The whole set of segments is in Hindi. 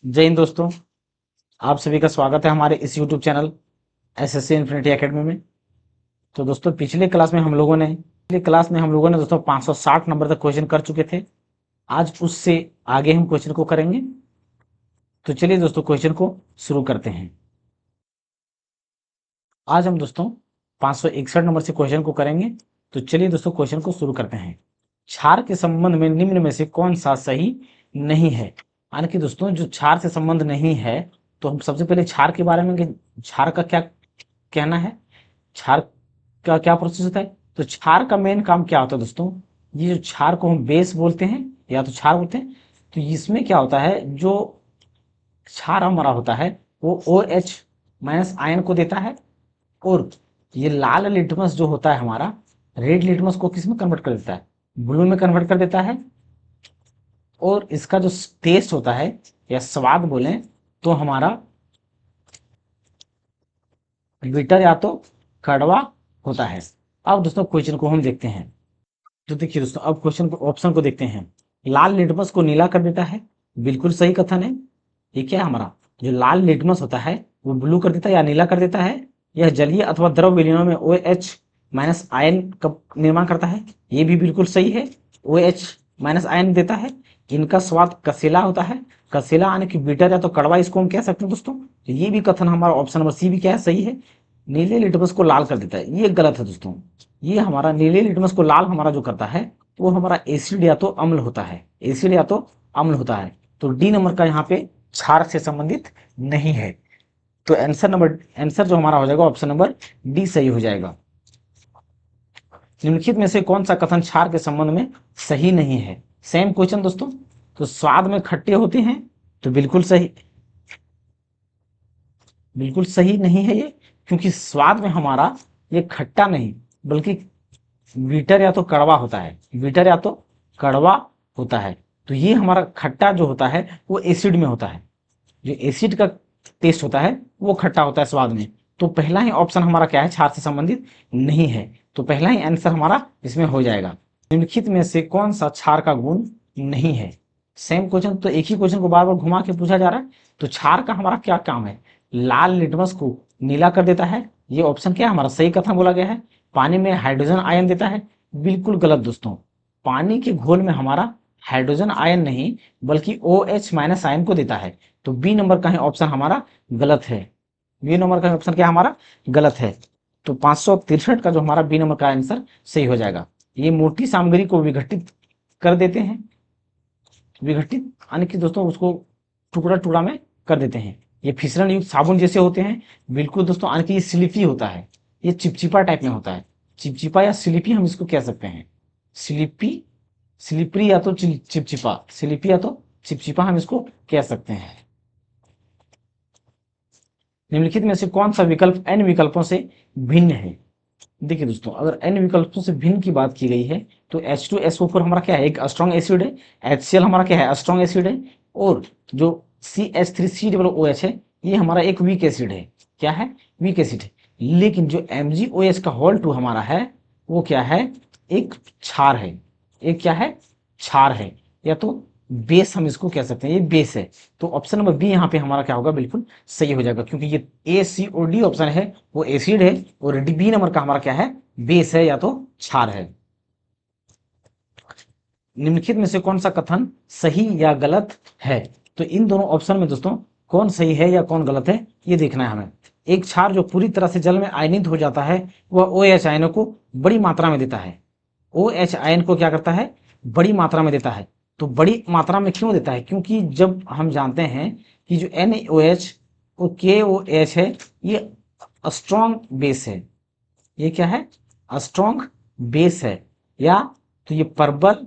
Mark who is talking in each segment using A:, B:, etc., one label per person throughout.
A: जय हिंद दोस्तों। आप सभी का स्वागत है हमारे इस YouTube channel SSC infinity academy में। तो दोस्तों पिछले क्लास में हम लोगों ने दोस्तों 560 नंबर तक क्वेश्चन कर चुके थे। आज उससे आगे हम क्वेश्चन को करेंगे। तो चलिए दोस्तों क्वेश्चन को शुरू करते हैं। आज हम दोस्तों 561 नंबर से क्वेश्चन को करेंगे। तो चलिए दोस्तों क्वेश्चन को शुरू करते हैं। क्षार के संबंध में निम्न में से कौन सा सही नहीं है। यानी कि दोस्तों जो क्षार से संबंध नहीं है, तो हम सबसे पहले क्षार के बारे में कि क्षार का क्या कहना है, क्षार का क्या प्रोसेस होता है। तो क्षार का मेन काम क्या होता है दोस्तों, ये जो क्षार को हम बेस बोलते हैं या तो क्षार बोलते हैं। तो इसमें क्या होता है, जो क्षार हमारा होता है वो OH माइनस आयन को देता है, और ये लाल लिटमस जो होता है हमारा, रेड लिटमस को किस में कन्वर्ट कर देता है, ब्लू में कन्वर्ट कर देता है। और इसका जो टेस्ट होता है या स्वाद बोलें तो हमारा बिटर या तो कड़वा होता है। अब दोस्तों क्वेश्चन को हम देखते हैं। तो देखिए दोस्तों, अब क्वेश्चन को ऑप्शन को देखते हैं। लाल लिटमस को नीला कर देता है, बिल्कुल सही कथन है। ये क्या है हमारा, जो लाल लिटमस होता है वो ब्लू कर देता है या नीला कर देता है। यह जलीय अथवा द्रव विलयनों में OH माइनस आयन का निर्माण करता है, ये भी बिल्कुल सही है। OH माइनस आयन देता है। इनका स्वाद कसेला होता है, कसेला यानी कि बिटर या तो कड़वा, इसको हम कह सकते हैं दोस्तों। तो ये भी कथन हमारा ऑप्शन नंबर सी भी क्या है, सही है। नीले लिटमस को लाल कर देता है, ये गलत है दोस्तों। ये हमारा नीले लिटमस को लाल हमारा जो करता है वो हमारा एसिड या तो अम्ल होता है, एसिड या तो अम्ल होता है। तो डी नंबर का यहाँ पे क्षार से संबंधित नहीं है। तो आंसर जो हमारा हो जाएगा ऑप्शन नंबर डी सही हो जाएगा। निम्नलिखित में से कौन सा कथन क्षार के संबंध में सही नहीं है। सेम क्वेश्चन दोस्तों। तो स्वाद में खट्टे होते हैं, तो बिल्कुल सही, बिल्कुल सही नहीं है ये, क्योंकि स्वाद में हमारा ये खट्टा नहीं बल्कि बीटर या तो कड़वा होता है, बीटर या तो कड़वा होता है। तो ये हमारा खट्टा जो होता है वो एसिड में होता है, जो एसिड का टेस्ट होता है वो खट्टा होता है स्वाद में। तो पहला ही ऑप्शन हमारा क्या है, क्षार से संबंधित नहीं है। तो पहला ही आंसर हमारा इसमें हो जाएगा। निम्नलिखित में से कौन सा क्षार का गुण नहीं है। सेम क्वेश्चन, तो एक ही क्वेश्चन को बार बार घुमा के पूछा जा रहा है। तो क्षार का हमारा क्या काम है, लाल लिटमस को नीला कर देता है, ये ऑप्शन क्या है हमारा, सही कथन बोला गया है। पानी में हाइड्रोजन आयन देता है, बिल्कुल गलत दोस्तों। पानी के घोल में हमारा हाइड्रोजन आयन नहीं बल्कि OH माइनस आयन को देता है। तो बी नंबर का ही ऑप्शन हमारा गलत है। बी नंबर का ऑप्शन क्या हमारा गलत है। तो 563 का जो हमारा बी नंबर का आंसर सही हो जाएगा। ये मोटी सामग्री को विघटित कर देते हैं, विघटित यानी कि दोस्तों उसको टुकड़ा टुकड़ा में कर देते हैं। ये फिसलन युक्त साबुन जैसे होते हैं, बिल्कुल दोस्तों। यानी कि ये स्लिपी होता है, ये चिपचिपा टाइप में होता है। चिपचिपा या स्लिपी हम इसको कह सकते हैं। स्लिपी, स्लिपरी या तो चिपचिपा, स्लिपी या तो चिपचिपा हम इसको कह सकते हैं। निम्नलिखित में से कौन सा विकल्प n विकल्पों से भिन्न है। देखिए दोस्तों, अगर n विकल्पों से भिन्न की बात की गई है तो H2SO4 हमारा क्या है, एक स्ट्रॉन्ग एसिड है। HCl हमारा क्या है, स्ट्रॉन्ग एसिड है। और जो CH3COOH है ये हमारा एक वीक एसिड है। क्या है, वीक एसिड है। लेकिन जो MgOH का होल 2 हमारा है वो क्या है, एक क्षार है। एक क्या है, क्षार है या तो बेस हम इसको कह सकते हैं, ये बेस है। तो ऑप्शन नंबर बी यहाँ पे हमारा क्या होगा, बिल्कुल सही हो जाएगा, क्योंकि ये ACOD ऑप्शन है वो एसिड है, और बी नंबर का हमारा क्या है, बेस है या तो क्षार है। निम्नलिखित में से कौन सा कथन सही या गलत है। तो इन दोनों ऑप्शन में दोस्तों कौन सही है या कौन गलत है ये देखना है हमें। एक क्षार जो पूरी तरह से जल में आयनित हो जाता है वह OH आयनों को बड़ी मात्रा में देता है। OH आयन को क्या करता है, बड़ी मात्रा में देता है। तो बड़ी मात्रा में क्यों देता है, क्योंकि जब हम जानते हैं कि जो NaOH और KOH है ये स्ट्रॉन्ग बेस है। ये क्या है, स्ट्रॉन्ग बेस है, या तो ये प्रबल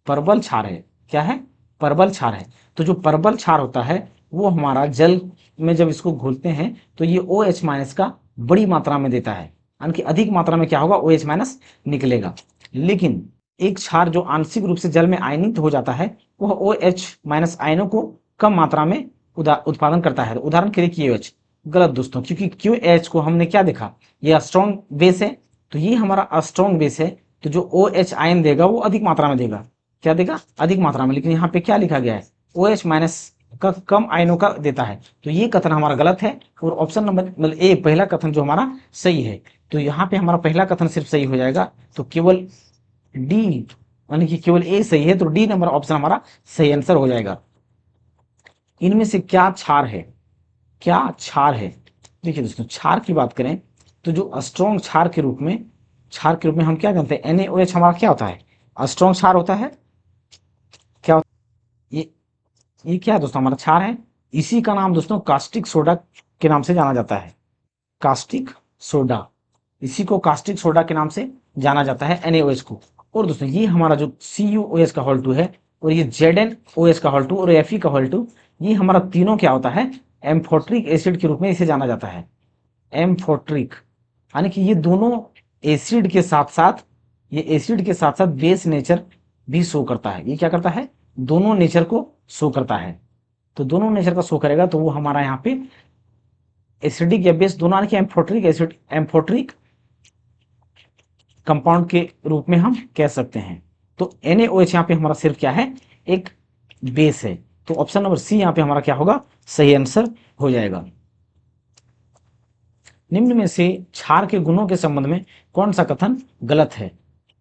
A: प्रबल क्षार है। क्या है, प्रबल क्षार है। तो जो प्रबल क्षार होता है वो हमारा जल में जब इसको घोलते हैं तो ये OH माइनस का बड़ी मात्रा में देता है, यानी कि अधिक मात्रा में क्या होगा, OH माइनस निकलेगा। लेकिन एक क्षार जो आंशिक रूप से जल में आयनित हो जाता है वह OH माइनस आयनों को कम मात्रा में उत्पादन करता है। उदाहरण के लिए KOH, गलत दोस्तों, क्योंकि QH को हमने क्या देखा, ये स्ट्रॉन्ग बेस है। तो ये हमारा स्ट्रॉन्ग बेस है, तो जो OH आयन देगा वो अधिक मात्रा में देगा। क्या देगा, अधिक मात्रा में। लेकिन यहाँ पे क्या लिखा गया है, OH माइनस कम आयनों का देता है। तो ये कथन हमारा गलत है और ऑप्शन नंबर मतलब ए पहला कथन जो हमारा सही है। तो यहाँ पे हमारा पहला कथन सिर्फ सही हो जाएगा, तो केवल डी यानी कि केवल ए सही है, तो डी नंबर ऑप्शन हमारा सही आंसर हो जाएगा। इनमें से क्या क्षार है, क्या क्षार है? देखिए दोस्तों, क्षार की बात करें तो जो स्ट्रॉन्ग क्षार के रूप में, क्षार के रूप में हम क्या जानते हैं, NaOH हमारा क्या होता है, स्ट्रॉन्ग क्षार होता है। क्या होता है? ये क्या है दोस्तों, हमारा क्षार है। इसी का नाम दोस्तों कास्टिक सोडा के नाम से जाना जाता है, कास्टिक सोडा। इसी को कास्टिक सोडा के नाम से जाना जाता है NaOH को। और दोस्तों ये हमारा जो CuOH का होल 2 है और ये ZnOH का होल 2 और Fe का होल 2, ये हमारा तीनों क्या होता है, एम्फोट्रिक एसिड के रूप में इसे जाना जाता है, एम्फोट्रिक। यानी कि ये दोनों एसिड के साथ साथ, ये एसिड के साथ साथ बेस नेचर भी शो करता है। ये क्या करता है, दोनों नेचर को शो करता है। तो दोनों नेचर का शो करेगा तो वो हमारा यहाँ पे एसिडिक या बेस दोनों, यानी कि एम्फोट्रिक एसिड, एम्फोट्रिक कंपाउंड के रूप में हम कह सकते हैं। तो NaOH यहाँ पे हमारा सिर्फ क्या है, एक बेस है। तो ऑप्शन नंबर सी यहाँ पे हमारा क्या होगा, सही आंसर हो जाएगा। निम्न में से क्षार के गुणों के संबंध में कौन सा कथन गलत है?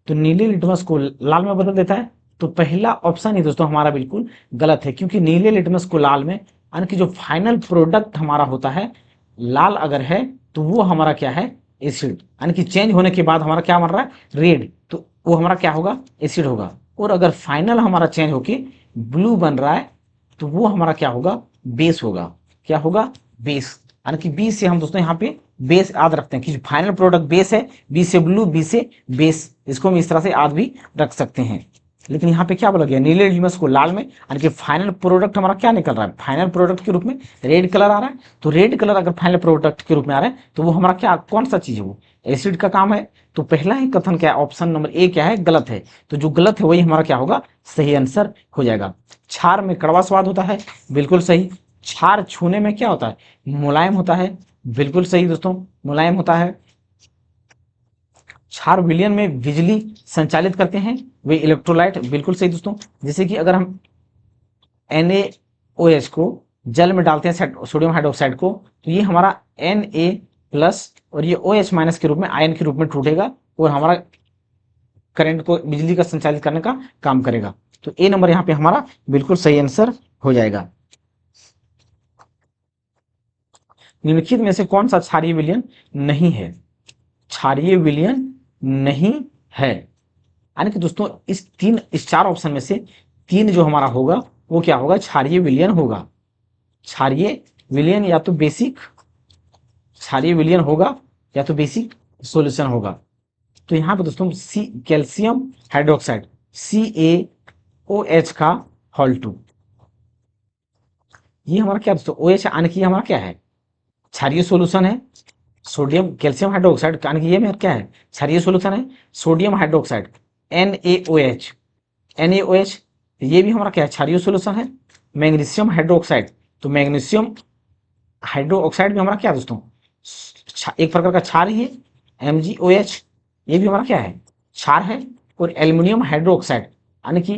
A: तो नीले लिटमस को लाल में बदल देता है। तो पहला ऑप्शन ही दोस्तों हमारा बिल्कुल गलत है, क्योंकि नीले लिटमस को लाल में, यानी कि जो फाइनल प्रोडक्ट हमारा होता है लाल अगर है तो वो हमारा क्या है, एसिड। यानी कि चेंज होने के बाद हमारा क्या बन रहा है, रेड, तो वो हमारा क्या होगा, एसिड होगा। और अगर फाइनल हमारा चेंज होके ब्लू बन रहा है तो वो हमारा क्या होगा, बेस होगा। क्या होगा, बेस। यानी कि बी से हम दोस्तों यहाँ पे बेस याद रखते हैं कि फाइनल प्रोडक्ट बेस है, बी से ब्लू, बी से बेस, इसको हम इस तरह से याद भी रख सकते हैं। लेकिन यहाँ पे क्या बोला गया, नीले लिटमस को लाल में, यानी कि फाइनल प्रोडक्ट हमारा क्या निकल रहा है, फाइनल प्रोडक्ट के रूप में रेड कलर आ रहा है। तो रेड कलर अगर फाइनल प्रोडक्ट के रूप में आ रहा है तो वो हमारा क्या, कौन सा चीज है, वो एसिड का काम है। तो पहला ही कथन क्या है, ऑप्शन नंबर ए क्या है, गलत है। तो जो गलत है वही हमारा क्या होगा, सही आंसर हो जाएगा। क्षार में कड़वा स्वाद होता है, बिल्कुल सही। क्षार छूने में क्या होता है, मुलायम होता है, बिल्कुल सही दोस्तों, मुलायम होता है। क्षार विलयन में बिजली संचालित करते हैं वे इलेक्ट्रोलाइट, बिल्कुल सही दोस्तों। जैसे कि अगर हम NaOH को जल में डालते हैं, सोडियम हाइड्रोक्साइड को, तो ये हमारा Na+ और ये OH- के रूप में, आयन के रूप में टूटेगा और हमारा करंट को, बिजली का संचालित करने का काम करेगा। तो ए नंबर यहाँ पे हमारा बिल्कुल सही आंसर हो जाएगा। निम्नलिखित में से कौन सा क्षारीय विलयन नहीं है, क्षारीय विलयन नहीं है। यानी कि दोस्तों इस चार ऑप्शन में से तीन जो हमारा होगा वो क्या होगा, क्षारीय विलयन होगा। क्षारीय विलयन या तो बेसिक क्षारीय विलयन होगा या तो बेसिक सॉल्यूशन होगा। तो यहाँ पे दोस्तों सी कैल्शियम हाइड्रोक्साइड CaOH का होल 2, ये हमारा क्या दोस्तों OH, यानी कि हमारा क्या है, क्षारीय सॉल्यूशन है। सोडियम कैल्शियम हाइड्रोक्साइड, यानी कि ये मेरा क्या है, क्षारीय सॉल्यूशन है। सोडियम हाइड्रोक्साइड NaOH ये भी हमारा क्या है, क्षारीय सॉल्यूशन है। मैग्नीशियम हाइड्रोक्साइड, तो मैग्नीशियम हाइड्रोक्साइड भी हमारा क्या है दोस्तों, एक प्रकार का क्षार ही है। MgOH ये भी हमारा क्या है, क्षार है। और एल्युमिनियम हाइड्रोक्साइड, यानी कि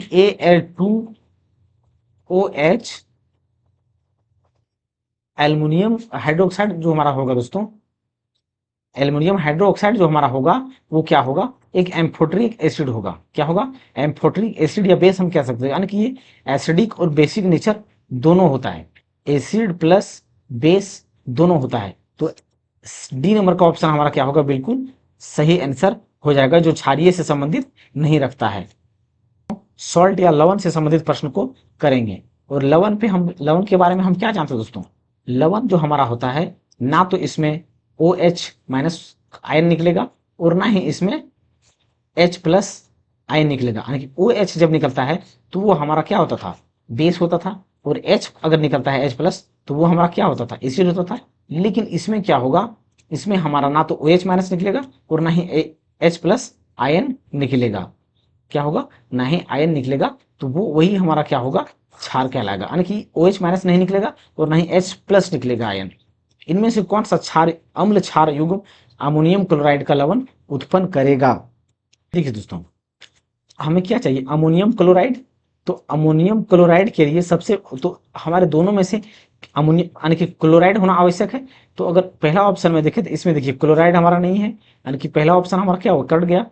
A: Al2OH, एल्युमिनियम हाइड्रोक्साइड जो हमारा होगा दोस्तों, एल्युमिनियम हाइड्रोक्साइड जो हमारा होगा वो क्या होगा, एक एम्फोट्रिक एसिड होगा। क्या होगा, एम्फोट्रिक एसिड या बेस हम कह सकते हैं। यानी कि ये एसिडिक और बेसिक नेचर दोनों होता है, एसिड प्लस बेस दोनों होता है। तो डी नंबर का ऑप्शन हमारा क्या होगा, बिल्कुल सही आंसर हो जाएगा, जो क्षारीय से संबंधित नहीं रखता है। सॉल्ट या लवण से संबंधित प्रश्न को करेंगे। और लवण पे हम, लवण के बारे में हम क्या जानते हैं दोस्तों, लवण जो हमारा होता है ना तो इसमें OH- आयन निकलेगा और ना ही इसमें H+ आयन निकलेगा। यानी कि OH जब निकलता है तो वो हमारा क्या होता था, बेस होता था। और H अगर निकलता है H+ तो वो हमारा क्या होता था, एसिड होता था। लेकिन इसमें क्या होगा, इसमें हमारा ना तो OH- निकलेगा और ना ही H+ आयन निकलेगा। क्या होगा, ना ही आयन निकलेगा, तो वो वही हमारा क्या होगा, क्षार कहलाएगा। यानी कि OH- नहीं निकलेगा और ना ही H+ निकलेगा आयन। इनमें से कौन सा क्षार, अम्ल क्षार युग्म अमोनियम क्लोराइड का लवण उत्पन्न करेगा? देखिए दोस्तों, हमें क्या चाहिए, अमोनियम क्लोराइड। तो अमोनियम क्लोराइड के लिए सबसे तो हमारे दोनों में से अमोनियम यानी कि क्लोराइड होना आवश्यक है। तो अगर पहला ऑप्शन में देखें तो इसमें देखिए क्लोराइड हमारा नहीं है, यानी कि पहला ऑप्शन हमारा क्या हुआ, कट गया।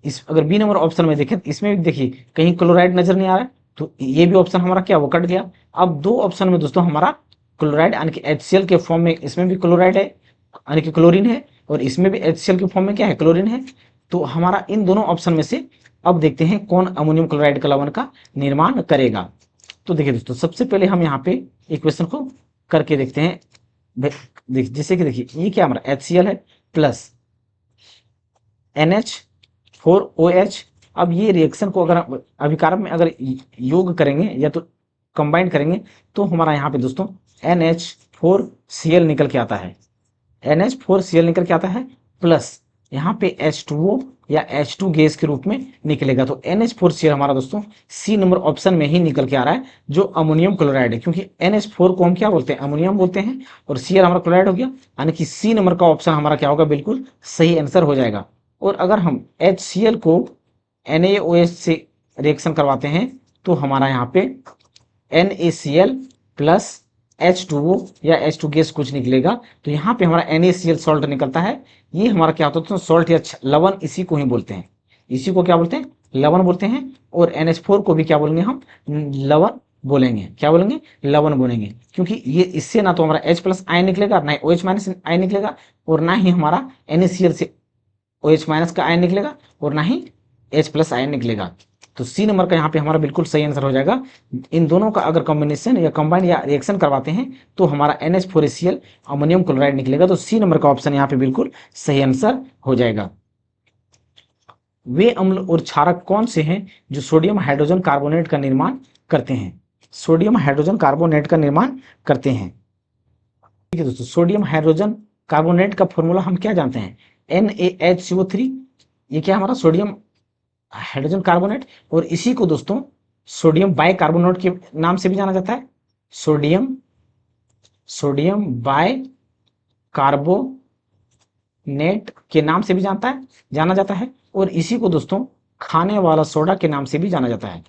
A: इस अगर बी नंबर ऑप्शन में देखें तो इसमें भी देखिए कहीं क्लोराइड नजर नहीं आ रहा है, तो ये भी ऑप्शन हमारा क्या वो कट गया। अब दो ऑप्शन में दोस्तों हमारा क्लोराइड यानी कि HCl के फॉर्म में इसमें भी क्लोराइड है यानी कि क्लोरीन है, और इसमें भी HCl के फॉर्म में क्या है, क्लोरीन है। तो हमारा इन दोनों ऑप्शन में से अब देखते हैं कौन अमोनियम क्लोराइड का लवण का निर्माण करेगा। तो देखिए दोस्तों, सबसे पहले हम यहाँ पे इक्वेशन को करके देखते हैं। जैसे कि देखिए ये क्या हमारा HCl है प्लस NH4OH। अब ये रिएक्शन को अगर अभिकारक में अगर योग करेंगे या तो कंबाइन करेंगे तो हमारा यहाँ पे दोस्तों NH4Cl निकल के आता है, NH4Cl निकल के आता है, प्लस यहाँ पे H2O या H2 गैस के रूप में निकलेगा। तो NH4Cl हमारा दोस्तों सी नंबर ऑप्शन में ही निकल के आ रहा है, जो अमोनियम क्लोराइड है, क्योंकि NH4 को हम क्या बोलते हैं, अमोनियम बोलते हैं, और Cl हमारा क्लोराइड हो गया, यानी कि सी नंबर का ऑप्शन हमारा क्या होगा, बिल्कुल सही आंसर हो जाएगा। और अगर हम HCl को NaOH से रिएक्शन करवाते हैं तो हमारा यहाँ पे NaCl प्लस H2O या H2 गैस कुछ निकलेगा। तो यहाँ पे हमारा NaCl सॉल्ट निकलता है। ये हमारा क्या होता है, सॉल्ट या लवण इसी को ही बोलते हैं, इसी को क्या बोलते हैं, लवण बोलते हैं। और NH4 को भी क्या बोलेंगे हम, लवण बोलेंगे। क्या बोलेंगे, लवण बोलेंगे, क्योंकि ये इससे ना तो हमारा H प्लस आयन निकलेगा, ना ही OH माइनस आयन निकलेगा, और ना ही हमारा NaCl से OH माइनस का आयन निकलेगा, और ना ही H प्लस आयन निकलेगा। तो सी नंबर का यहाँ पे हमारा बिल्कुल सही आंसर हो जाएगा। इन दोनों का अगर कॉम्बिनेशन या कंबाइन या रिएक्शन करवाते हैं तो हमारा NH4Cl अमोनियम क्लोराइड निकलेगा। तो सी नंबर का ऑप्शन यहाँ पे बिल्कुल सही आंसर हो जाएगा। वे अम्ल और क्षारक कौन से हैं जो सोडियम हाइड्रोजन कार्बोनेट का निर्माण करते हैं, सोडियम हाइड्रोजन कार्बोनेट का निर्माण करते हैं। ठीक है दोस्तों, सोडियम हाइड्रोजन कार्बोनेट का फॉर्मूला हम क्या जानते हैं, NaHCO3। ये क्या हमारा सोडियम हाइड्रोजन कार्बोनेट, और इसी को दोस्तों सोडियम बाइकार्बोनेट के नाम से भी जाना जाता है, सोडियम बाइकार्बोनेट के नाम से भी जाना जाता है। और इसी को दोस्तों खाने वाला सोडा के नाम से भी जाना जाता है,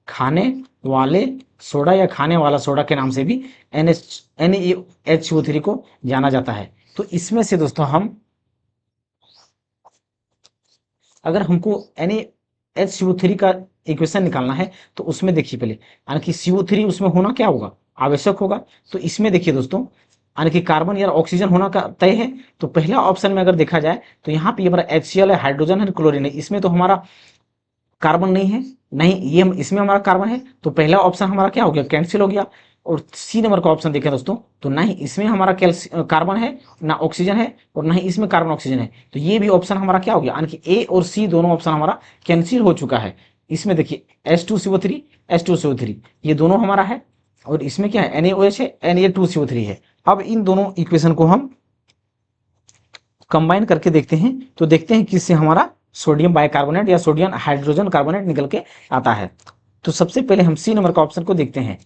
A: खाने वाले सोडा या खाने वाला सोडा के नाम से भी NaHCO3 को जाना जाता है। तो इसमें से दोस्तों हम अगर हमको NaHCO3 का इक्वेशन निकालना है तो उसमें देखिए पहले, यानी कि CO3 उसमें होना क्या होगा, आवश्यक होगा। तो इसमें देखिए दोस्तों, यानी कि कार्बन या ऑक्सीजन होना का तय है। तो पहला ऑप्शन में अगर देखा जाए तो यहाँ पे हमारा HCl है, हाइड्रोजन है, क्लोरीन है, इसमें तो हमारा कार्बन नहीं है, नहीं ये इसमें हमारा कार्बन है, तो पहला ऑप्शन हमारा क्या हो गया, कैंसिल हो गया। और सी नंबर का ऑप्शन देखें दोस्तों, तो ना ही इसमें हमारा कार्बन है, ना ऑक्सीजन है, और ना ही इसमें कार्बन ऑक्सीजन है। तो ये भी ऑप्शन हमारा क्या हो गया, यानी कि ए और सी दोनों ऑप्शन हमारा कैंसिल हो चुका है। इसमें देखिए H2CO3 ये दोनों हमारा है, और इसमें क्या है, NaOH है, Na2CO3 है। अब इन दोनों इक्वेशन को हम कंबाइन करके देखते हैं, तो देखते हैं किससे हमारा सोडियम बाइकार्बोनेट या सोडियम हाइड्रोजन कार्बोनेट निकल के आता है। तो सबसे पहले हम सी नंबर का ऑप्शन को देखते हैं।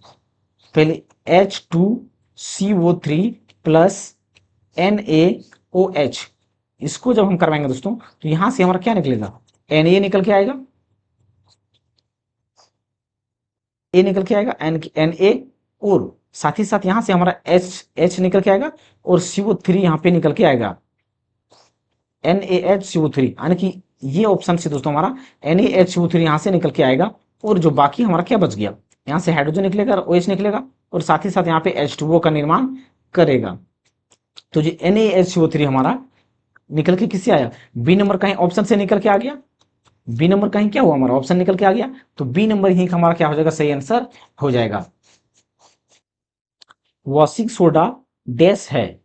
A: पहले H2CO3 प्लस NaOH, इसको जब हम करवाएंगे दोस्तों तो यहां से हमारा क्या निकलेगा, Na निकल के आएगा, A निकल के आएगा, Na, और साथ ही साथ यहां से हमारा H निकल के आएगा, और CO3 यहां पे निकल के आएगा, NaHCO3, यानी कि ये ऑप्शन से दोस्तों हमारा NaHCO3 यहां से निकल के आएगा। और जो बाकी हमारा क्या बच गया, यहां से हाइड्रोजन निकलेगा और OH निकलेगा, और साथ ही साथ यहाँ पे H2O का निर्माण करेगा। तो जो NaHCO3 हमारा निकल के किससे आया, बी नंबर का ही ऑप्शन से निकल के आ गया, बी नंबर का ही क्या हुआ, हमारा ऑप्शन निकल के आ गया। तो बी नंबर ही हमारा क्या हो जाएगा, सही आंसर हो जाएगा। वॉशिंग सोडा डैश है।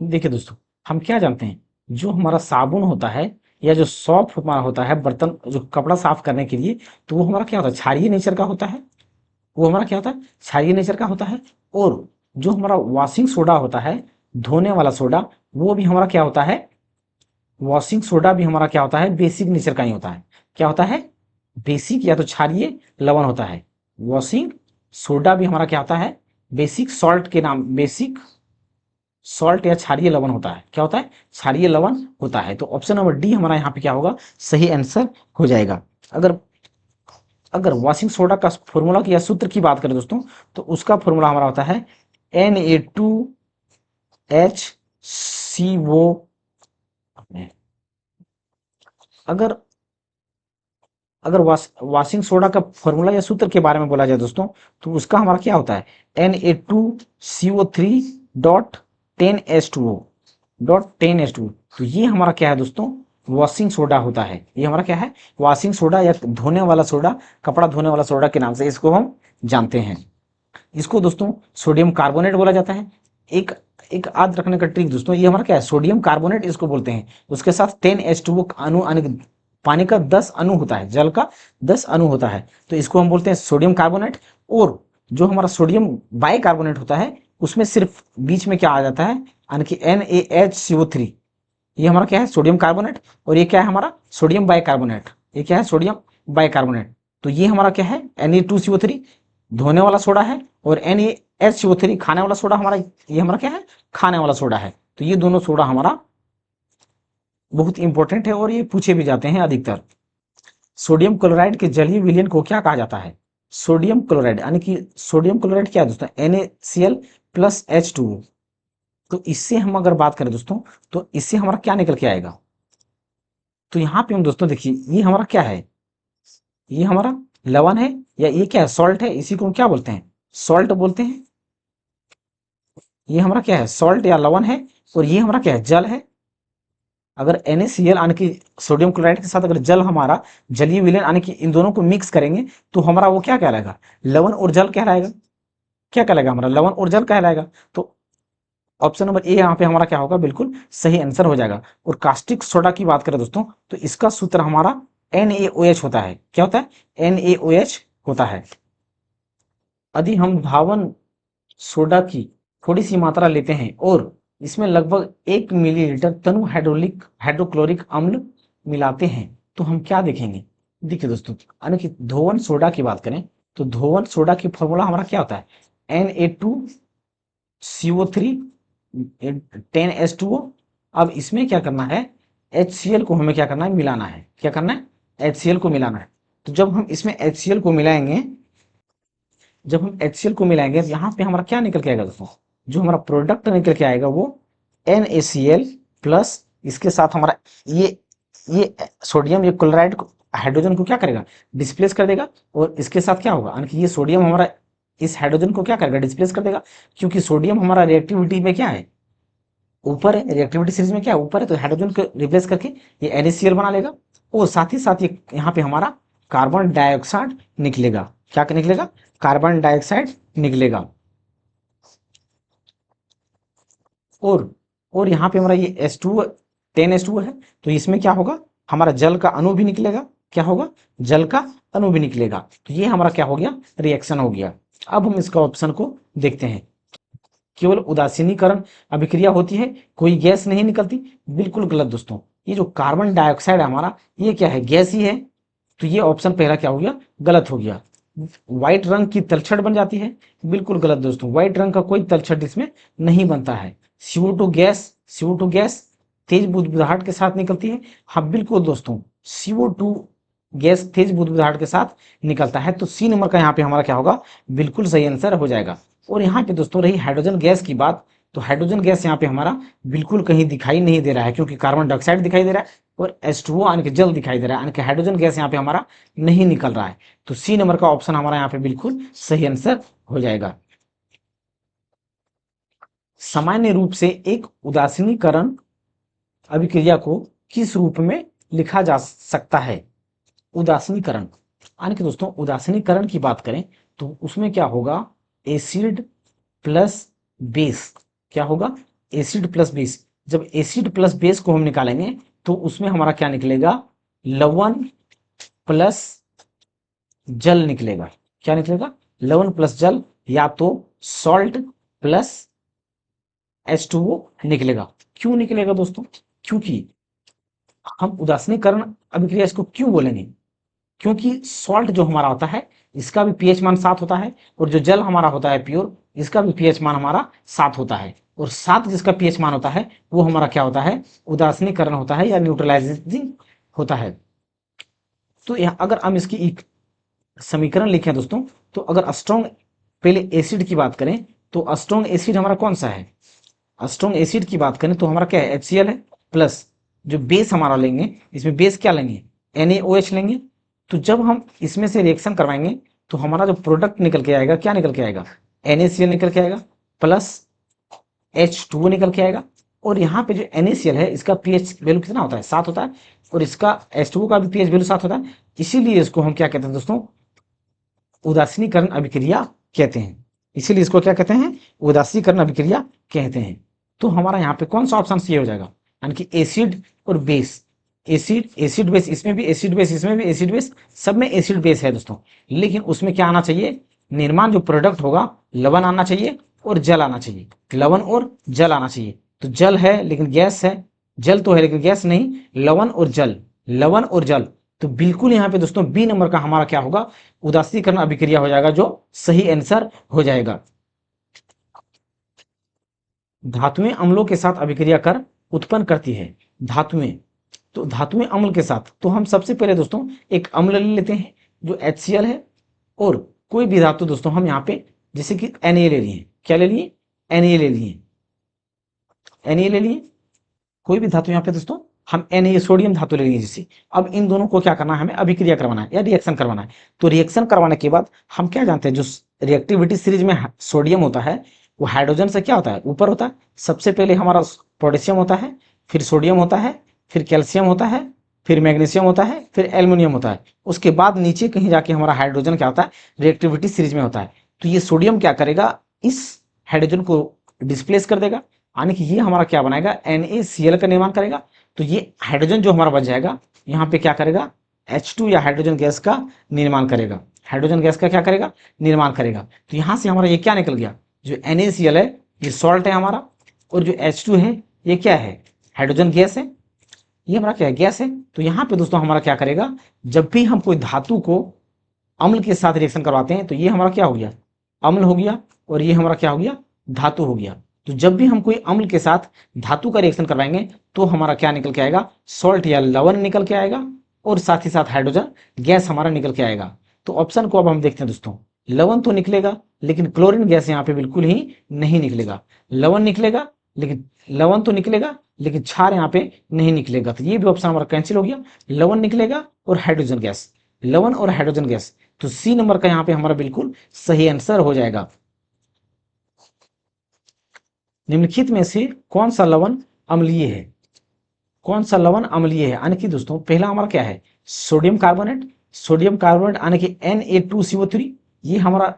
A: देखिए दोस्तों, हम क्या जानते हैं, जो हमारा साबुन होता है या जो सॉफ्ट हमारा होता है बर्तन, जो कपड़ा साफ करने के लिए, तो वो हमारा क्या होता है, क्षारीय नेचर का होता है, वो हमारा क्या होता है, क्षारीय नेचर का होता है। और जो हमारा वॉशिंग सोडा होता है, धोने वाला सोडा, वो भी हमारा क्या होता है, वॉशिंग सोडा भी हमारा क्या होता है, बेसिक नेचर का ही होता है। क्या होता है, बेसिक या तो क्षारीय लवण होता है। वॉशिंग सोडा भी हमारा क्या होता है, बेसिक सॉल्ट के नाम, बेसिक सॉल्ट या क्षारीय लवण होता है। क्या होता है, क्षारीय लवण होता है। तो ऑप्शन नंबर डी हमारा यहाँ पे क्या होगा, सही आंसर हो जाएगा। अगर अगर वॉशिंग सोडा का फॉर्मूला की या सूत्र की बात करें दोस्तों, तो उसका फॉर्मूला हमारा होता है Na2HCO। अगर अगर वॉशिंग सोडा का फॉर्मूला या सूत्र के बारे में बोला जाए दोस्तों, तो उसका हमारा क्या होता है Na2CO3.10H2O। तो ये हमारा क्या है दोस्तों, वॉशिंग सोडा होता है। ये हमारा क्या है, वॉशिंग सोडा या धोने वाला सोडा, कपड़ा धोने वाला सोडा के नाम से इसको हम जानते हैं। इसको दोस्तों सोडियम कार्बोनेट बोला जाता है। एक एक याद रखने का ट्रिक दोस्तों, ये हमारा क्या है, सोडियम कार्बोनेट इसको बोलते हैं। उसके साथ 10H2O अणु, पानी का 10 अणु होता है, जल का 10 अणु होता है, तो इसको हम बोलते हैं सोडियम कार्बोनेट। और जो हमारा सोडियम बाइकार्बोनेट होता है, उसमें सिर्फ बीच में क्या आ जाता है, यानी कि NaHCO3। ये हमारा क्या है, सोडियम कार्बोनेट। और ये क्या है हमारा, सोडियम बाइकार्बोनेट। ये क्या है, सोडियम बाइकार्बोनेट। तो ये हमारा क्या है, Na2CO3 धोने वाला सोडा है, और NaHCO3 खाने वाला सोडा हमारा, ये हमारा क्या है, खाने वाला सोडा है। तो ये दोनों सोडा हमारा बहुत इंपॉर्टेंट है और ये पूछे भी जाते हैं अधिकतर। सोडियम क्लोराइड के जलीय विलयन को क्या कहा जाता है, सोडियम क्लोराइड, यानी कि सोडियम क्लोराइड क्या है दोस्तों, NaCl+H2O। तो इससे हम अगर बात करें दोस्तों, तो इससे हमारा क्या निकल के आएगा, तो यहाँ पे हम दोस्तों देखिए, ये हमारा क्या है, ये हमारा लवण है, या ये क्या है, सॉल्ट है। इसी को हम क्या बोलते हैं, सॉल्ट बोलते हैं। ये हमारा क्या है, सॉल्ट या लवण है। और ये हमारा क्या है, जल है। अगर NaCl यानी कि सोडियम क्लोराइड के साथ अगर जल हमारा जलीय विलयन यानी कि इन दोनों को मिक्स करेंगे, तो हमारा वो क्या कहलाएगा, लवण और जल कहलाएगा। क्या कहलाएगा हमारा, लवण और जल कहलाएगा। तो ऑप्शन नंबर ए यहाँ पे हमारा क्या होगा, बिल्कुल सही आंसर हो जाएगा। और कास्टिक सोडा की बात करें दोस्तों, तो इसका सूत्र हमारा NaOH होता है। क्या होता है, NaOH होता है। यदि हम धावन सोडा की थोड़ी सी मात्रा लेते हैं और इसमें लगभग 1 मिलीलीटर तनु हाइड्रोक्लोरिक अम्ल मिलाते हैं, तो हम क्या देखेंगे। देखिए दोस्तों, यानी कि धोवन सोडा की बात करें, तो धोवन सोडा की फॉर्मूला हमारा क्या होता है, Na2CO3 10H2O। अब इसमें क्या करना है, HCl को हमें क्या करना है, मिलाना है। क्या करना है, HCl को मिलाना है। तो जब हम इसमें HCl को मिलाएंगे, जब हम HCl को मिलाएंगे, तो यहाँ पे हमारा क्या निकल के आएगा दोस्तों, जो हमारा प्रोडक्ट निकल के आएगा वो NaCl प्लस, इसके साथ हमारा ये सोडियम, ये क्लोराइड को, हाइड्रोजन को क्या करेगा, डिस्प्लेस कर देगा। और इसके साथ क्या होगा, यानी कि ये सोडियम हमारा इस हाइड्रोजन को क्या करेगा, डिस्प्लेस कर देगा। क्योंकि सोडियम हमारा रिएक्टिविटी में क्या है, ऊपर है, रिएक्टिविटी सीरीज में क्या है, ऊपर है, तो हाइड्रोजन को रिप्लेस करके ये NaCl बना लेगा। और साथ ही साथ ये यहाँ पे हमारा कार्बन डाइऑक्साइड निकलेगा। क्या निकलेगा, कार्बन डाइऑक्साइड निकलेगा। और यहाँ पे हमारा ये H2 10H2 है, तो इसमें क्या होगा, हमारा जल का अणु भी निकलेगा। क्या होगा, जल का अणु भी निकलेगा। तो ये हमारा क्या हो गया, रिएक्शन हो गया। अब हम इसका ऑप्शन को देखते हैं। केवल उदासीनीकरण अभिक्रिया होती है, कोई गैस नहीं निकलती। बिल्कुल गलत दोस्तों। ये जो कार्बन डाइऑक्साइड है हमारा, ये क्या है, गैस ही है। तो ये ऑप्शन पहला क्या हो गया, गलत हो गया। व्हाइट रंग की तलछट बन जाती है, बिल्कुल गलत दोस्तों। व्हाइट रंग का कोई तलछट इसमें नहीं बनता है। CO2 गैस तेज बुदबुदाहट के साथ निकलती है। हाँ बिल्कुल दोस्तों, CO2 गैस तेज बुदबुदाहट के साथ निकलता है। तो सी नंबर का यहाँ पे हमारा क्या होगा, बिल्कुल सही आंसर हो जाएगा। और यहाँ पे दोस्तों रही हाइड्रोजन गैस की बात, तो हाइड्रोजन गैस यहाँ पे हमारा बिल्कुल कहीं दिखाई नहीं दे रहा है, क्योंकि कार्बन डाइऑक्साइड दिखाई दे रहा है और H2O यानी कि जल दिखाई दे रहा है, यानी कि हाइड्रोजन गैस यहाँ पे हमारा नहीं निकल रहा है। तो सी नंबर का ऑप्शन हमारा यहाँ पे बिल्कुल सही आंसर हो जाएगा। सामान्य रूप से एक उदासीनीकरण अभिक्रिया को किस रूप में लिखा जा सकता है, उदासीनीकरण। यानी कि दोस्तों उदासीनीकरण की बात करें, तो उसमें क्या होगा, एसिड प्लस बेस। क्या होगा, एसिड प्लस बेस। जब एसिड प्लस बेस को हम निकालेंगे, तो उसमें हमारा क्या निकलेगा, लवण प्लस जल निकलेगा। क्या निकलेगा, लवण प्लस जल, या तो सॉल्ट प्लस H2O निकलेगा। क्यों निकलेगा दोस्तों, क्योंकि हम उदासीनीकरण अभिक्रिया इसको क्यों बोलेंगे, क्योंकि सॉल्ट जो हमारा होता है, इसका भी पीएच मान 7 होता है। और जो जल हमारा होता है प्योर, इसका भी पीएच मान हमारा 7 होता है। और 7 जिसका पीएच मान होता है, वो हमारा क्या होता है, उदासीनीकरण होता है या न्यूट्रलाइजिंग होता है। तो यहाँ अगर हम इसकी समीकरण लिखें दोस्तों, तो अगर स्ट्रॉन्ग पहले एसिड की बात करें तो स्ट्रॉन्ग एसिड हमारा कौन सा है? स्ट्रॉन्ग एसिड की बात करें तो हमारा क्या है? HCl है, प्लस जो बेस हमारा लेंगे, इसमें बेस क्या लेंगे? NaOH लेंगे। तो जब हम इसमें से रिएक्शन करवाएंगे तो हमारा जो प्रोडक्ट निकल के आएगा, क्या निकल के आएगा? NaCl निकल के आएगा, प्लस H2O निकल के आएगा। और यहाँ पे जो NaCl है इसका pH वैल्यू कितना होता है? 7 होता है, और इसका H2O का भी pH वैल्यू 7 होता है। इसीलिए इसको हम क्या कहते हैं दोस्तों? उदासीनीकरण अभिक्रिया कहते हैं। इसीलिए इसको क्या कहते हैं? उदासीकरण अभिक्रिया कहते हैं। तो हमारा यहाँ पे कौन सा ऑप्शन सही हो जाएगा? यानी कि एसिड और बेस, एसिड बेस, इसमें भी एसिड बेस, इसमें भी एसिड बेस, सब में एसिड बेस है दोस्तों। लेकिन उसमें क्या आना चाहिए? निर्माण जो प्रोडक्ट होगा, लवण आना चाहिए और जल आना चाहिए। लवण और जल आना चाहिए। तो जल है लेकिन गैस है, जल तो है लेकिन गैस नहीं, लवण और जल, लवण और जल। तो बिल्कुल यहाँ पे दोस्तों बी नंबर का हमारा क्या होगा? उदासीकरण अभिक्रिया हो जाएगा, जो सही आंसर हो जाएगा। धातुएं अम्लों के साथ अभिक्रिया कर उत्पन्न करती है। धातुएं, तो धातुएं अम्ल के साथ, तो हम सबसे पहले दोस्तों एक अम्ल ले लेते हैं जो HCl है, और कोई भी धातु दोस्तों हम यहाँ पे जैसे कि Na ले लिए। क्या ले लिए? Na ले लिए, Na ले लिए। कोई भी धातु यहाँ पे दोस्तों हम Na सोडियम धातु ले लीजिए जैसे। अब इन दोनों को क्या करना है? हमें अभिक्रिया करवाना है या रिएक्शन करवाना है। तो रिएक्शन करवाने के बाद हम क्या जानते हैं? जो रिएक्टिविटी सीरीज में सोडियम होता है वो हाइड्रोजन से क्या होता है? ऊपर होता है। सबसे पहले हमारा पोटेशियम होता है, फिर सोडियम होता है, फिर कैल्शियम होता है, फिर मैग्नीशियम होता है, फिर एल्युमिनियम होता है। उसके बाद नीचे कहीं जाके हमारा हाइड्रोजन क्या होता है? रिएक्टिविटी सीरीज में होता है। तो ये सोडियम क्या करेगा? इस हाइड्रोजन को डिस्प्लेस कर देगा, यानी कि ये हमारा क्या बनाएगा? NaCl का निर्माण करेगा। तो ये हाइड्रोजन जो हमारा बच जाएगा, यहाँ पे क्या करेगा? H2 या हाइड्रोजन गैस का निर्माण करेगा। हाइड्रोजन गैस का क्या करेगा? निर्माण करेगा। तो यहाँ से हमारा ये क्या निकल गया? जो NaCl है ये सॉल्ट है हमारा, और जो H2 है ये क्या है? हाइड्रोजन गैस है। ये हमारा क्या है? गैस है। तो यहाँ पे दोस्तों हमारा क्या करेगा? जब भी हम कोई धातु को अम्ल के साथ रिएक्शन करवाते हैं तो ये हमारा क्या हो गया? अम्ल हो गया, और ये हमारा क्या हो गया? धातु हो गया। तो जब भी हम कोई अम्ल के साथ धातु का रिएक्शन करवाएंगे तो हमारा क्या निकल के आएगा? सॉल्ट या लवण निकल के आएगा, और साथ ही साथ हाइड्रोजन गैस हमारा निकल के आएगा। तो ऑप्शन को अब हम देखते हैं दोस्तों। लवण तो निकलेगा लेकिन क्लोरीन गैस यहाँ पे बिल्कुल ही नहीं निकलेगा। लवण निकलेगा, लेकिन लवण तो निकलेगा लेकिन क्षार यहाँ पे नहीं निकलेगा। तो ये भी ऑप्शन हमारा कैंसिल हो गया। लवण निकलेगा और हाइड्रोजन गैस, लवण और हाइड्रोजन गैस। तो सी नंबर का यहाँ पे हमारा बिल्कुल सही आंसर हो जाएगा। निम्नलिखित में से कौन सा लवण अम्लीय है? कौन सा लवण अम्लीय है? यानी कि दोस्तों पहला हमारा क्या है? Sodium carbonate. सोडियम कार्बोनेट यानी कि Na2CO3, ये हमारा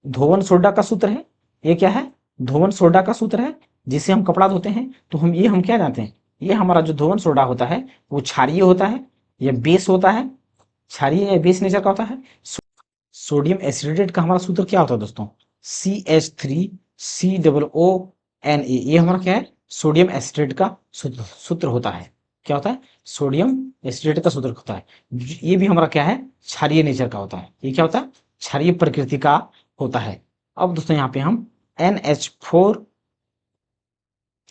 A: धोवन सोडा का सूत्र है। ये क्या है? धोवन सोडा का सूत्र है। जिसे हम कपड़ा धोते हैं तो हम क्या जानते हैं? ये हमारा जो धोवन सोडा होता है वो क्षारीय होता है या बेस होता है, क्षारीय या बेस नेचर का होता है। सोडियम एसिडेट का हमारा सूत्र क्या होता है दोस्तों? CH3COONA। ये हमारा क्या है? सोडियम एसिडेट का सूत्र होता है। क्या होता है? सोडियम एसिडेट का सूत्र होता है। ये भी हमारा क्या है? क्षारीय नेचर का होता है। ये क्या होता है? क्षारीय प्रकृति का होता है। अब दोस्तों यहाँ पे हम NH4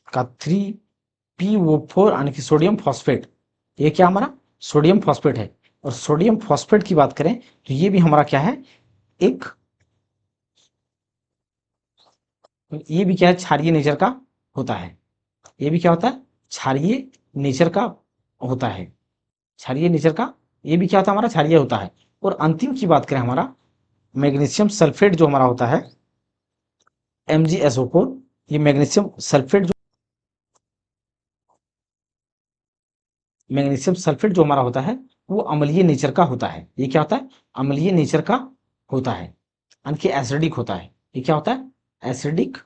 A: का 3PO4 यानी कि सोडियम फॉस्फेट, ये क्या हमारा? सोडियम फॉस्फेट है। और सोडियम फॉस्फेट की बात करें तो ये भी हमारा क्या है? एक, ये भी क्या है? क्षारीय नेचर का होता है। ये भी क्या होता है? क्षारीय नेचर का होता है। क्षारीय नेचर का ये भी क्या होता है? हमारा क्षारीय होता है। और अंतिम की बात करें, हमारा मैग्नीशियम सल्फेट जो हमारा होता है MgSO4, ये मैग्नीशियम सल्फेट जो हमारा होता है वो अम्लीय नेचर का होता है। ये क्या होता है? अम्लीय नेचर का होता है, यानी कि एसिडिक होता है। ये क्या होता है? एसिडिक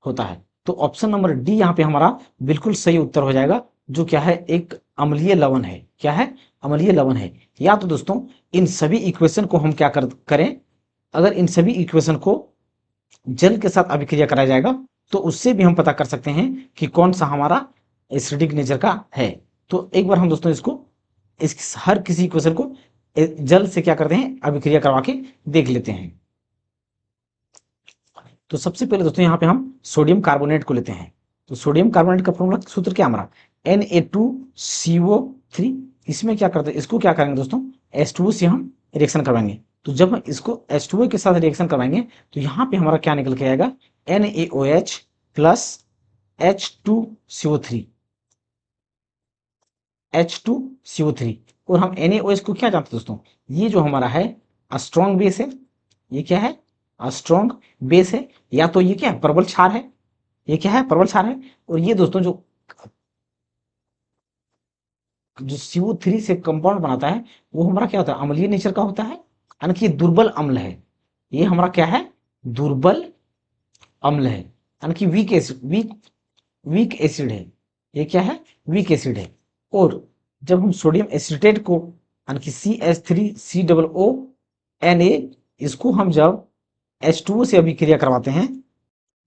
A: होता है। तो ऑप्शन नंबर डी यहाँ पे हमारा बिल्कुल सही उत्तर हो जाएगा, जो क्या है? एक अम्लीय लवण है। क्या है? अम्लीय लवण है। या तो दोस्तों इन सभी इक्वेशन को हम क्या करें? अगर इन सभी इक्वेशन को जल के साथ अभिक्रिया कराया जाएगा तो उससे भी हम पता कर सकते हैं कि कौन सा हमारा एसिडिक नेचर का है। तो एक बार हम दोस्तों इसको, इस हर किसी इक्वेशन को जल से क्या करते हैं? अभिक्रिया करवा के देख लेते हैं। तो सबसे पहले दोस्तों यहाँ पे हम सोडियम कार्बोनेट को लेते हैं। तो सोडियम कार्बोनेट का फॉर्मूला सूत्र क्या हमारा? Na2CO3। इसमें क्या करते हैं? इसको क्या करेंगे दोस्तों? H2O से हम रिएक्शन करवाएंगे। तो जब हम इसको H2O के साथ रिएक्शन करवाएंगे तो यहाँ पे हमारा क्या निकल के आएगा, NaOH प्लस H2CO3, H2CO3। और हम NaOH को क्या जानते हैं दोस्तों, ये जो हमारा है स्ट्रॉन्ग बेस है, ये क्या है स्ट्रॉन्ग बेस है, या तो ये क्या है प्रबल क्षार है, ये क्या है प्रबल क्षार है। और ये दोस्तों जो CO3 से कंपाउंड बनाता है वो हमारा क्या होता है, अम्लीय नेचर का होता है, यानी कि दुर्बल अम्ल है। ये हमारा क्या है, दुर्बल अम्ल है, यानी कि वीक एसिड, वीक एसिड है। ये क्या है, वीक एसिड है। और जब हम सोडियम एसिटेट को यानी कि CH3COO इसको हम जब H2O से अभिक्रिया करवाते हैं,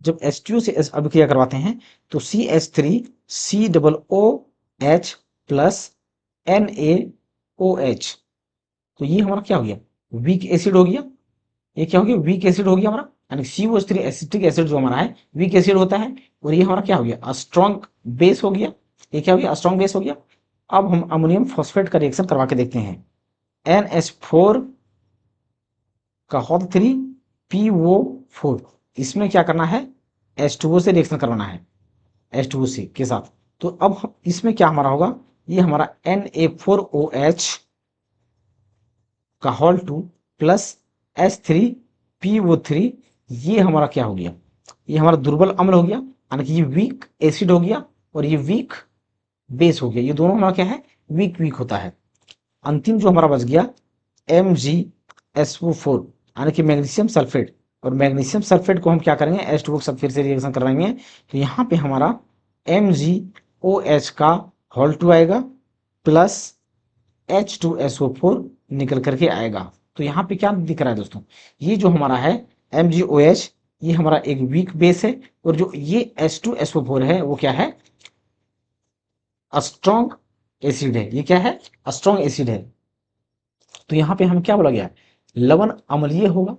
A: जब H2O से अभिक्रिया करवाते हैं तो CH3COOH प्लस NaOH, तो ये हमारा क्या हो गया, वीक एसिड हो गया। ये क्या हो गया, वीक एसिड हो गया हमारा, यानी COH3 एसिटिक एसिड जो हमारा है वीक एसिड होता है। और ये हमारा क्या हो गया, स्ट्रॉन्ग बेस हो गया। ये क्या हो गया, स्ट्रॉन्ग बेस हो गया। अब हम अमोनियम फॉस्फेट का रिएक्शन करवा के देखते हैं। NH4 का होल 3 PO4, इसमें क्या करना है, H2O से रिएक्शन करवाना है, H2O से के साथ। तो अब इसमें क्या हमारा होगा, ये हमारा Na4OH का होल 2 प्लस H3PO3, ये हमारा क्या हो गया, ये हमारा दुर्बल अम्ल हो गया, यानी कि ये वीक एसिड हो गया और ये वीक बेस हो गया। ये दोनों हमारा क्या है, वीक वीक होता है। अंतिम जो हमारा बच गया MgSO4, यानी कि मैग्नीशियम सल्फेट। और मैग्नीशियम सल्फेट को हम क्या करेंगे, H2O सल्फेट से रिएक्शन करवाएंगे। तो यहाँ पे हमारा MgOH का होल 2 आएगा प्लस H2SO4 निकल करके आएगा। तो यहाँ पे क्या दिख रहा है दोस्तों, ये जो हमारा है MgOH, ये हमारा एक वीक बेस है, और जो ये H2SO4 है वो क्या है, स्ट्रॉन्ग एसिड है। ये क्या है, स्ट्रॉन्ग एसिड है। तो यहाँ पे हम क्या बोला गया, लवण अम्लीय होगा।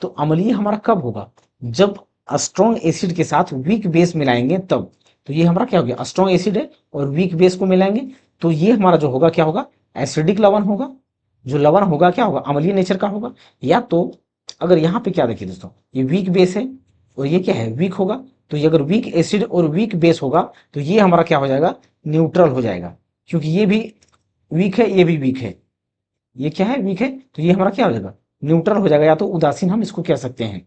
A: तो अम्लीय हमारा कब होगा, जब स्ट्रॉन्ग एसिड के साथ वीक बेस मिलाएंगे तब। तो ये हमारा क्या हो गया, स्ट्रॉन्ग एसिड है और वीक बेस को मिलाएंगे तो ये हमारा जो होगा क्या होगा, एसिडिक लवण होगा। जो लवण होगा क्या होगा, अम्लीय नेचर का होगा। या तो अगर यहाँ पे क्या देखिए दोस्तों, ये वीक बेस है और ये क्या है, वीक होगा। तो ये अगर वीक एसिड और वीक बेस होगा तो ये हमारा क्या हो जाएगा, न्यूट्रल हो जाएगा, क्योंकि ये भी वीक है ये भी वीक है। ये क्या है, वीक है, तो ये हमारा क्या हो जाएगा, न्यूट्रल हो जाएगा, या तो उदासीन हम इसको कह सकते हैं।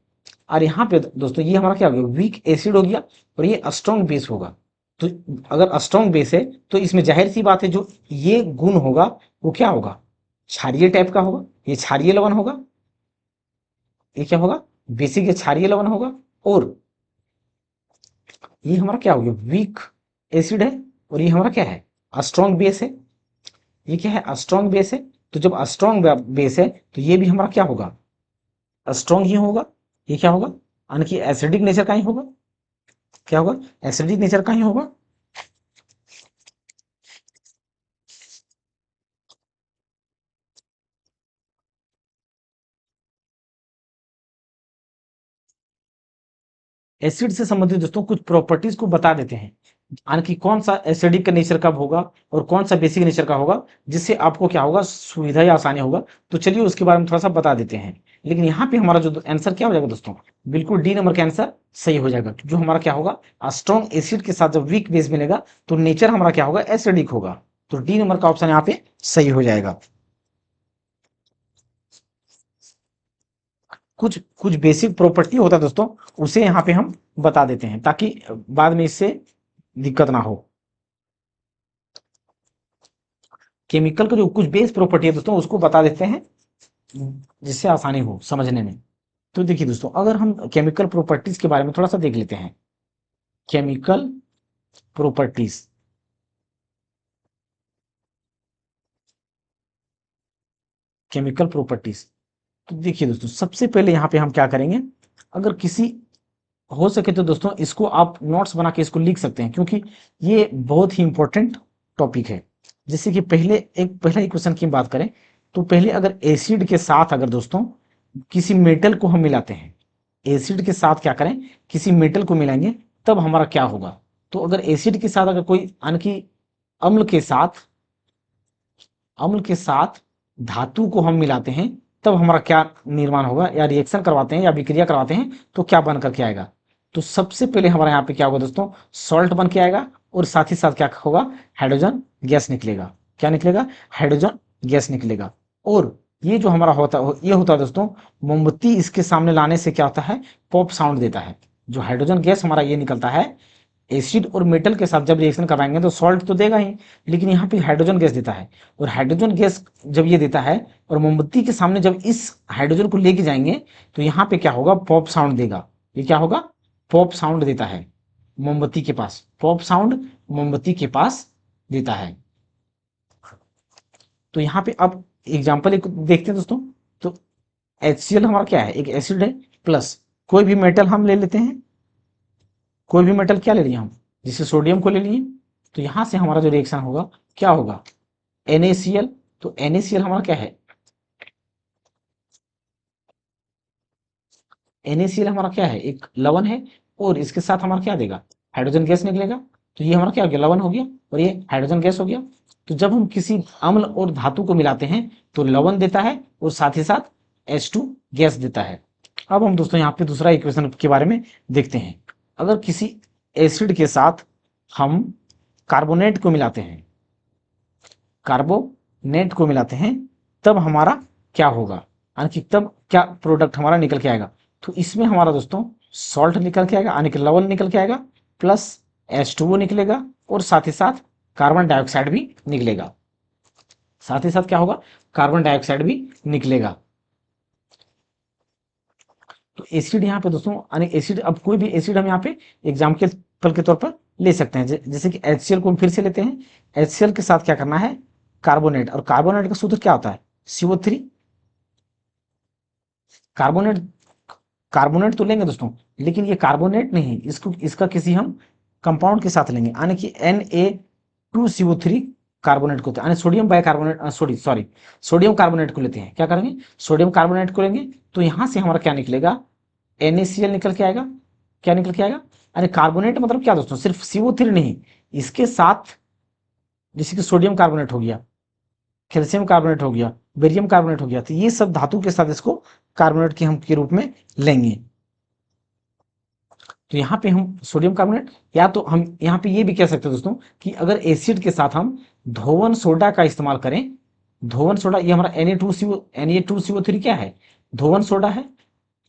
A: और यहाँ पे दोस्तों ये हमारा क्या हो गया, वीक एसिड हो गया और ये स्ट्रॉन्ग बेस होगा। तो अगर स्ट्रॉन्ग बेस है तो इसमें जाहिर सी बात है जो ये गुण होगा वो क्या होगा, क्षारीय टाइप का होगा। ये क्षारीय लवण होगा, ये क्या होगा, बेसिक क्षारीय लवण होगा। और ये हमारा क्या हो गया, वीक एसिड है और ये हमारा क्या है, स्ट्रॉन्ग बेस है। ये क्या है, स्ट्रॉन्ग बेस है। तो जब स्ट्रॉन्ग बेस है तो ये भी हमारा क्या होगा, स्ट्रॉन्ग ही होगा। ये क्या होगा, यानी कि एसिडिक नेचर का ही होगा। क्या होगा, एसिडिक नेचर का ही होगा। एसिड से संबंधित दोस्तों कुछ प्रॉपर्टीज को बता देते हैं, यानी कि कौन सा एसिडिक का नेचर कब होगा और कौन सा बेसिक नेचर का होगा, जिससे आपको क्या होगा, सुविधा या आसानी होगा। तो चलिए उसके बारे में थोड़ा सा बता देते हैं। लेकिन यहाँ पे हमारा जो आंसर क्या हो जाएगा दोस्तों, बिल्कुल डी नंबर का आंसर सही हो जाएगा। जो हमारा क्या होगा, स्ट्रॉन्ग एसिड के साथ जब वीक बेस मिलेगा तो नेचर हमारा क्या होगा, एसिडिक होगा। तो डी नंबर का ऑप्शन यहाँ पे सही हो जाएगा। कुछ कुछ बेसिक प्रॉपर्टी होता है दोस्तों, उसे यहाँ पे हम बता देते हैं ताकि बाद में इससे दिक्कत ना हो। केमिकल का जो कुछ बेस प्रॉपर्टी है दोस्तों उसको बता देते हैं जिससे आसानी हो समझने में। तो देखिए दोस्तों, अगर हम केमिकल प्रॉपर्टीज के बारे में थोड़ा सा देख लेते हैं, केमिकल प्रॉपर्टीज, केमिकल प्रॉपर्टीज। तो देखिए दोस्तों, सबसे पहले यहाँ पे हम क्या करेंगे, अगर किसी हो सके तो दोस्तों इसको आप नोट्स बना के इसको लिख सकते हैं, क्योंकि ये बहुत ही इंपॉर्टेंट टॉपिक है। जैसे कि पहला ही क्वेश्चन की बात करें तो पहले अगर एसिड के साथ अगर दोस्तों किसी मेटल को हम मिलाते हैं, एसिड के साथ क्या करें, किसी मेटल को मिलाएंगे तब हमारा क्या होगा। तो अगर एसिड के साथ अगर कोई यानी कि अम्ल के साथ, अम्ल के साथ धातु को हम मिलाते हैं तब हमारा क्या निर्माण होगा, या रिएक्शन करवाते हैं या विक्रिया करवाते हैं तो क्या बन करके आएगा। तो सबसे पहले हमारे यहाँ पे क्या होगा दोस्तों, सॉल्ट बन के आएगा और साथ ही साथ क्या होगा, हाइड्रोजन गैस निकलेगा। क्या निकलेगा, हाइड्रोजन गैस निकलेगा। और ये जो हमारा होता है, ये होता है दोस्तों, मोमबत्ती इसके सामने लाने से क्या होता है, पॉप साउंड देता है। जो हाइड्रोजन गैस हमारा ये निकलता है, एसिड और मेटल के साथ जब रिएक्शन कराएंगे तो सॉल्ट तो देगा ही, लेकिन यहाँ पे हाइड्रोजन गैस देता है। और हाइड्रोजन गैस जब ये देता है और मोमबत्ती के सामने जब इस हाइड्रोजन को लेके जाएंगे तो यहाँ पे क्या होगा, पॉप साउंड देगा। ये क्या होगा, पॉप साउंड देता है मोमबत्ती के पास, पॉप साउंड मोमबत्ती के पास देता है। तो यहाँ पे अब एग्जाम्पल एक देखते हैं दोस्तों। तो HCl हमारा क्या है, एक एसिड है, प्लस कोई भी मेटल हम ले लेते हैं, कोई भी मेटल क्या ले लिया हम, जैसे सोडियम को ले लिए, तो यहां से हमारा जो रिएक्शन होगा क्या होगा, NaCl। तो NaCl हमारा क्या है, NaCl हमारा क्या है, एक लवण है, और इसके साथ हमारा क्या देगा, हाइड्रोजन गैस निकलेगा। तो ये हमारा क्या हो गया, लवण हो गया, और ये हाइड्रोजन गैस हो गया। तो जब हम किसी अम्ल और धातु को मिलाते हैं तो लवण देता है और साथ ही साथ H2 गैस देता है। अब हम दोस्तों यहाँ पे दूसरा इक्वेशन के बारे में देखते हैं। अगर किसी एसिड के साथ हम कार्बोनेट को मिलाते हैं, कार्बोनेट को मिलाते हैं, तब हमारा क्या होगा, यानी कि तब क्या प्रोडक्ट हमारा निकल के आएगा। तो इसमें हमारा दोस्तों सॉल्ट निकल के आएगा, यानी कि लवण निकल के आएगा, प्लस H2O निकलेगा, और साथ ही साथ कार्बन डाइऑक्साइड भी निकलेगा। साथ ही साथ क्या होगा, कार्बन डाइऑक्साइड भी निकलेगा। तो एसिड यहाँ पे दोस्तों, यानी एसिड, अब कोई भी एसिड हम यहाँ पे एग्जाम्पल के तौर पर ले सकते हैं। जैसे कि HCl को हम फिर से लेते हैं। HCl के साथ क्या करना है, कार्बोनेट, और कार्बोनेट का सूत्र क्या होता है, CO3। कार्बोनेट, कार्बोनेट तो लेंगे दोस्तों, लेकिन ये कार्बोनेट नहीं, इसको इसका किसी हम कंपाउंड के साथ लेंगे, यानी कि Na2CO3 कार्बोनेट को, यानी sodium bicarbonate, sorry sodium carbonate को लेते हैं। क्या करेंगे, सोडियम कार्बोनेट को लेंगे, तो यहां से हमारा क्या निकलेगा, NaCl निकल के आएगा। क्या निकल के आएगा, अरे कार्बोनेट मतलब क्या दोस्तों, सिर्फ CO3 नहीं, इसके साथ जैसे कि सोडियम कार्बोनेट हो गया, कैल्शियम कार्बोनेट हो गया, बेरियम कार्बोनेट हो गया, तो ये सब धातु के साथ इसको कार्बोनेट के हम के रूप में लेंगे। तो यहाँ पे हम सोडियम कार्बोनेट, या तो हम यहाँ पे ये भी कह सकते हैं दोस्तों कि अगर एसिड के साथ हम धोवन सोडा का इस्तेमाल करें, धोवन सोडा, ये हमारा Na2CO3 क्या है, धोवन सोडा है।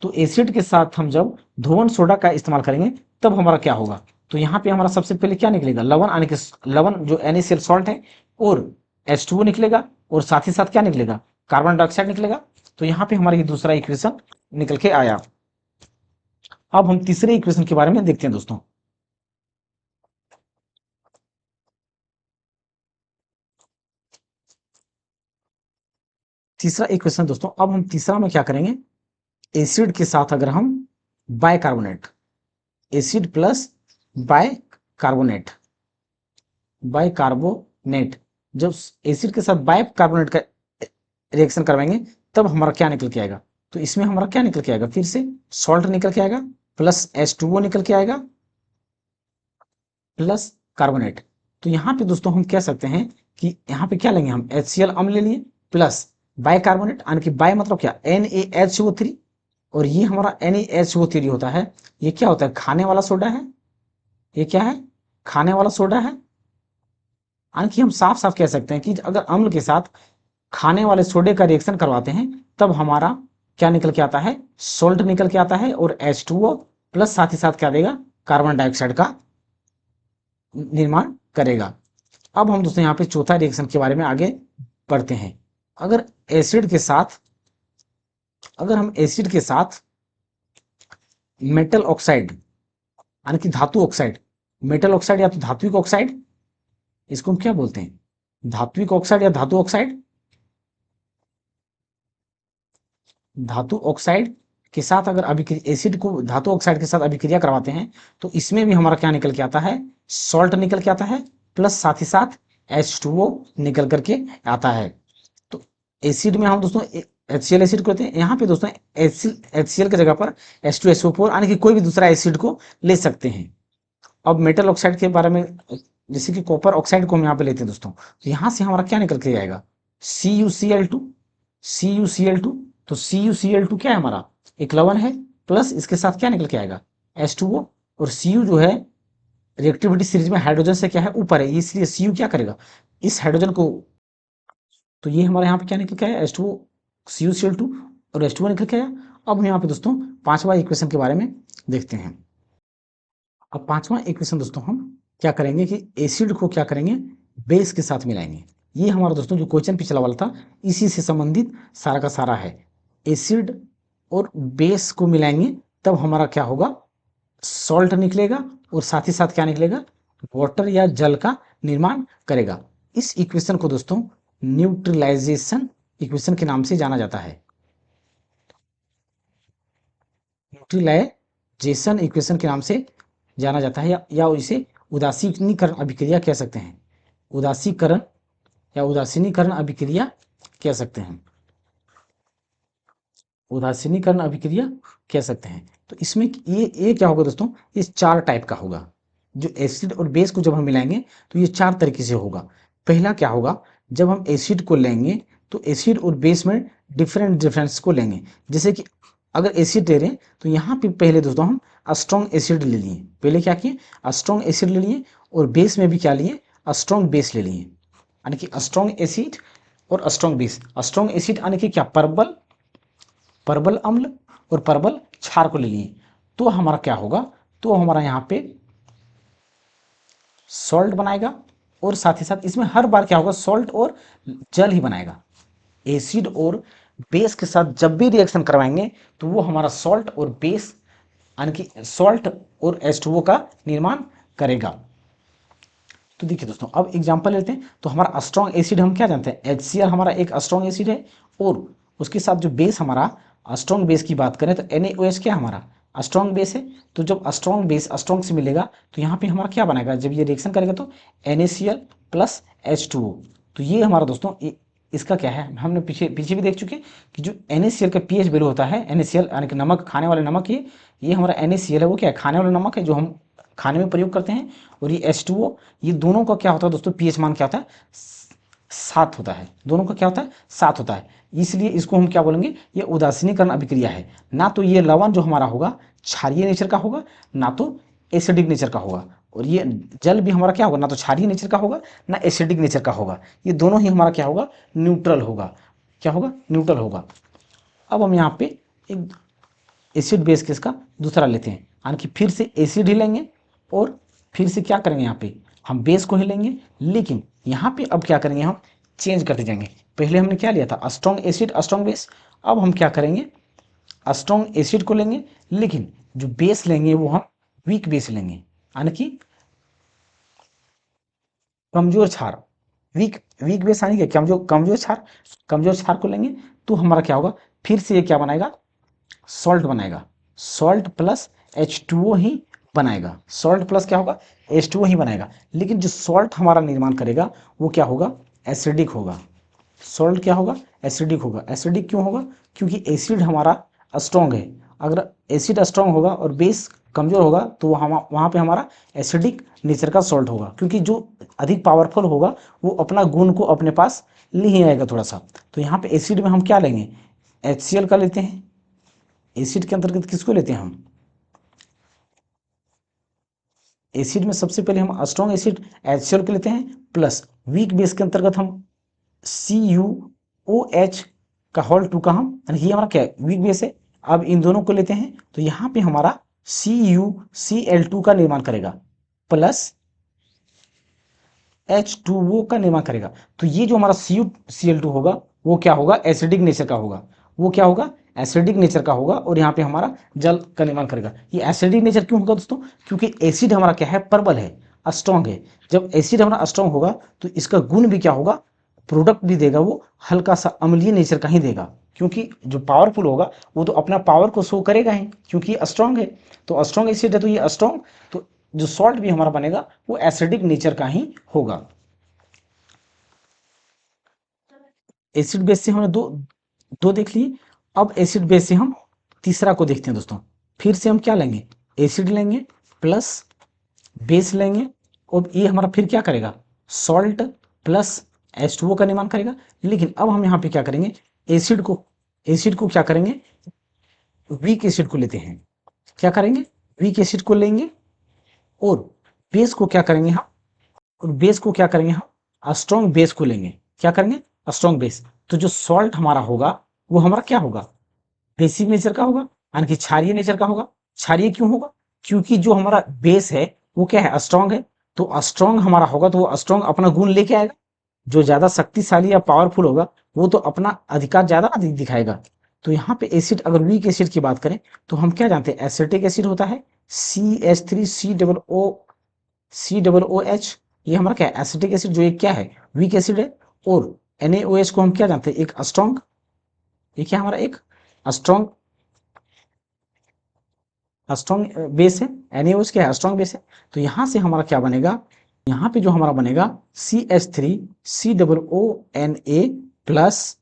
A: तो एसिड के साथ हम जब धोवन सोडा का इस्तेमाल करेंगे तब हमारा क्या होगा, तो यहाँ पे हमारा सबसे पहले क्या निकलेगा, लवण, यानी कि लवण जो NaCl सॉल्ट है, और H2O निकलेगा, और साथ ही साथ क्या निकलेगा, कार्बन डाइऑक्साइड निकलेगा। तो यहाँ पे हमारा ये दूसरा इक्वेशन निकल के आया। अब हम तीसरे इक्वेशन के बारे में देखते हैं दोस्तों। तीसरा इक्वेशन दोस्तों, अब हम तीसरा में क्या करेंगे, एसिड के साथ अगर हम bicarbonate, acid plus bicarbonate, bicarbonate, जब एसिड के साथ बाइकार्बोनेट का रिएक्शन करवाएंगे तब हमारा क्या निकल के आएगा, तो इसमें हमारा क्या निकल के आएगा, फिर से सॉल्ट निकल के आएगा, प्लस H2O निकल के आएगा, प्लस कार्बोनेट। तो यहाँ पे दोस्तों हम कह सकते हैं कि यहाँ पे क्या लेंगे, हम HCl अम्ल ले लिए, प्लस बाइकार्बोनेट, यानी कि बाय मतलब क्या, NaHO3, और ये हमारा NaHO3 होता है, ये क्या होता है, खाने वाला सोडा है। ये क्या है, खाने वाला सोडा है। यानी कि हम साफ साफ कह सकते हैं कि अगर अम्ल के साथ खाने वाले सोडे का रिएक्शन करवाते हैं तब हमारा क्या निकल के आता है, सोल्ट निकल के आता है, और H2O प्लस साथ ही साथ क्या देगा, कार्बन डाइऑक्साइड का निर्माण करेगा। अब हम दोस्तों यहाँ पे चौथा रिएक्शन के बारे में आगे बढ़ते हैं। अगर एसिड के साथ, अगर हम एसिड के साथ मेटल ऑक्साइड, यानी कि धातु ऑक्साइड, मेटल ऑक्साइड या तो धात्विक ऑक्साइड, इसको हम क्या बोलते हैं, धात्विक ऑक्साइड या धातु ऑक्साइड, धातु ऑक्साइड के साथ अगर अभिक्रिया, एसिड को धातु ऑक्साइड के साथ अभिक्रिया करवाते हैं तो इसमें भी हमारा क्या निकल के आता है, सॉल्ट निकल के आता है, प्लस साथ ही साथ H2O निकल करके आता है। तो एसिड में हम दोस्तों HCl एसिड को लेते हैं, यहाँ पे दोस्तों HCl की जगह पर H2SO4 यानी कि कोई भी दूसरा एसिड को ले सकते हैं। अब मेटल ऑक्साइड के बारे में, जैसे कि कॉपर ऑक्साइड को हम यहाँ पे लेते हैं दोस्तों, तो यहाँ से हमारा क्या निकल के आएगा, CuCl2, CuCl2। तो CuCl2 क्या है हमारा, एक लवण है, प्लस इसके साथ क्या निकल के आएगा, H2O। और Cu जो है रिएक्टिविटी सीरीज में हाइड्रोजन से क्या है, ऊपर है, इसलिए Cu क्या करेगा, इस हाइड्रोजन को, तो ये हमारे यहाँ पे क्या निकल के आया, H2O, CuCl2 और H2O निकल के आया। अब हम यहाँ पे दोस्तों पांचवा इक्वेशन के बारे में देखते हैं। अब पांचवा इक्वेशन दोस्तों हम क्या करेंगे कि एसिड को क्या करेंगे, बेस के साथ मिलाएंगे। ये हमारा दोस्तों जो क्वेश्चन पिछला वाला था इसी से संबंधित सारा का सारा है। एसिड और बेस को मिलाएंगे तब हमारा क्या होगा, सॉल्ट निकलेगा, और साथ ही साथ क्या निकलेगा, वाटर या जल का निर्माण करेगा। इस इक्वेशन को दोस्तों न्यूट्रलाइजेशन इक्वेशन के नाम से जाना जाता है। न्यूट्रलाइजेशन इक्वेशन के नाम से जाना जाता है, या इसे उदासीनीकरण अभिक्रिया कह सकते हैं। उदासीकरण या उदासीनीकरण अभिक्रिया कह सकते हैं, उदासीनीकरण अभिक्रिया कह सकते हैं। तो इसमें ये क्या होगा दोस्तों, ये चार टाइप का होगा। जो एसिड और बेस को जब हम मिलाएंगे तो ये चार तरीके से होगा। पहला क्या होगा, जब हम एसिड को लेंगे तो एसिड और बेस में डिफरेंस को लेंगे। जैसे कि अगर एसिड ले रहे हैं तो यहाँ पे पहले दोस्तों हम स्ट्रॉन्ग एसिड ले लिए, पहले क्या किए, स्ट्रॉन्ग एसिड ले लिए, और बेस में भी क्या लिए, स्ट्रॉन्ग बेस ले लिए, यानी कि स्ट्रॉन्ग एसिड और स्ट्रॉन्ग बेस। स्ट्रॉन्ग एसिड यानी कि क्या, परबल अम्ल और परबल क्षार को ले लिए, तो हमारा क्या होगा, तो हमारा यहाँ पे सॉल्ट बनाएगा, और साथ ही साथ इसमें हर बार क्या होगा, सॉल्ट और जल ही बनाएगा। एसिड और बेस के साथ जब भी रिएक्शन करवाएंगे तो वो हमारा सॉल्ट और बेस यानी कि सॉल्ट और H2O का निर्माण करेगा। तो देखिए दोस्तों अब एग्जांपल लेते हैं। तो हमारा स्ट्रॉन्ग एसिड हम क्या जानते हैं, HCl हमारा एक स्ट्रॉन्ग एसिड है, और उसके साथ जो बेस हमारा स्ट्रॉन्ग बेस की बात करें तो NaOH क्या हमारा स्ट्रॉन्ग बेस है। तो जब स्ट्रॉन्ग बेस स्ट्रॉन्ग से मिलेगा तो यहाँ पे हमारा क्या बनाएगा, जब ये रिएक्शन करेगा तो NaCl प्लस H2O। तो ये हमारा दोस्तों इसका क्या है, हमने पीछे भी देख चुके हैं कि जो NaCl का pH वैल्यू होता है, NaCl यानी कि नमक, खाने वाले नमक, ये हमारा NaCl है, वो क्या है, खाने वाला नमक है जो हम खाने में प्रयोग करते हैं। और ये H2O, ये दोनों का क्या होता है दोस्तों, pH मान क्या होता है, 7 होता है, दोनों का क्या होता है, 7 होता है। इसलिए इसको हम क्या बोलेंगे, ये उदासीनीकरण अभिक्रिया है। ना तो ये लवण जो हमारा होगा क्षारीय नेचर का होगा, ना तो एसिडिक नेचर का होगा, और ये जल भी हमारा क्या होगा, ना तो क्षारीय नेचर का होगा ना एसिडिक नेचर का होगा, ये दोनों ही हमारा क्या होगा, न्यूट्रल होगा। क्या होगा, न्यूट्रल होगा। अब हम यहाँ पे एक एसिड बेस केस का दूसरा लेते हैं, यानी कि फिर से एसिड ही लेंगे और फिर से क्या करेंगे, यहाँ पे हम बेस को ही लेंगे, लेकिन यहाँ पे अब क्या करेंगे, हम चेंज करते जाएंगे। पहले हमने क्या लिया था, स्ट्रॉन्ग एसिड स्ट्रॉन्ग बेस, अब हम क्या करेंगे, स्ट्रॉन्ग एसिड को लेंगे, लेकिन जो बेस लेंगे वो हम वीक बेस लेंगे, यानी कि कमजोर क्षार। वीक वीक बेस यानी कि कमजोर क्षार को लेंगे, तो हमारा क्या होगा, फिर से ये क्या बनाएगा, सॉल्ट बनाएगा, सॉल्ट प्लस H2O ही बनाएगा, सॉल्ट प्लस क्या होगा, H2O ही बनाएगा। लेकिन जो सॉल्ट हमारा निर्माण करेगा वो क्या होगा, एसिडिक होगा। सॉल्ट क्या होगा, एसिडिक होगा। एसिडिक क्यों होगा, क्योंकि एसिड हमारा स्ट्रॉन्ग है। अगर एसिड स्ट्रॉन्ग होगा और बेस कमजोर होगा तो हम वहाँ पे हमारा एसिडिक नेचर का सॉल्ट होगा, क्योंकि जो अधिक पावरफुल होगा वो अपना गुण को अपने पास ले ही आएगा थोड़ा सा। तो यहाँ पे एसिड में हम क्या लेंगे, HCl का लेते हैं। एसिड के अंतर्गत किसको लेते हैं हम, एसिड में सबसे पहले हम स्ट्रॉन्ग एसिड HCl के लेते हैं, प्लस वीक बेस के अंतर्गत हम CuOH का होल 2 का हम, यानी ये हमारा क्या है, वीक बेस है। अब इन दोनों को लेते हैं तो यहाँ पे हमारा CuCl2 का निर्माण करेगा, प्लस H2O का निर्माण करेगा। तो ये जो हमारा CuCl2 होगा वो क्या होगा, एसिडिक नेचर का होगा, वो क्या होगा, एसिडिक नेचर का होगा, और यहाँ पे हमारा जल का निर्माण करेगा। ये एसिडिक नेचर क्यों होगा दोस्तों, क्योंकि एसिड हमारा क्या है, प्रबल है, स्ट्रॉन्ग है। जब एसिड हमारा स्ट्रॉन्ग होगा तो इसका गुण भी क्या होगा, प्रोडक्ट भी देगा वो हल्का सा अम्लीय नेचर का ही देगा, क्योंकि जो पावरफुल होगा वो तो अपना पावर को शो करेगा ही, क्योंकि स्ट्रॉन्ग है। तो स्ट्रॉन्ग एसिड है तो ये स्ट्रॉन्ग, तो जो सॉल्ट भी हमारा बनेगा वो एसिडिक नेचर का ही होगा। एसिड बेस से हमने दो दो देख लिए। अब एसिड बेस से हम तीसरा को देखते हैं दोस्तों। फिर से हम क्या लेंगे, एसिड लेंगे प्लस बेस लेंगे, और ये हमारा फिर क्या करेगा, सॉल्ट प्लस H2O का निर्माण करेगा। लेकिन अब हम यहाँ पे क्या करेंगे, एसिड को क्या करेंगे, वीक एसिड को लेते हैं, क्या करेंगे, वीक एसिड को लेंगे, और बेस को क्या करेंगे हम, और बेस को क्या करेंगे हम, स्ट्रॉन्ग बेस को लेंगे, क्या करेंगे, स्ट्रॉन्ग बेस। तो जो सॉल्ट हमारा होगा वो हमारा क्या होगा, बेसिक नेचर का होगा, यानी कि क्षारीय नेचर का होगा। क्षारीय क्यों होगा, क्योंकि जो हमारा बेस है वो क्या है, स्ट्रॉन्ग है। तो स्ट्रॉन्ग हमारा होगा तो वो स्ट्रॉन्ग अपना गुण लेके आएगा। जो ज्यादा शक्तिशाली या पावरफुल होगा वो तो अपना अधिकार ज्यादा दिखाएगा। तो यहाँ पे एसिड, अगर वीक एसिड की बात करें तो हम क्या जानते हैं, एसिटिक एसिड होता है CH3COOH, ये हमारा क्या है, एसिटिक एसिड, जो एक क्या है, वीक एसिड है। और NaOH को हम क्या जानते हैं, एक स्ट्रॉन्ग, ये क्या हमारा एक स्ट्रॉन्ग स्ट्रॉन्ग बेस है। NaOH क्या है, स्ट्रॉन्ग बेस है। तो यहाँ से हमारा क्या बनेगा, यहाँ पे जो हमारा बनेगा CH3COONA प्लस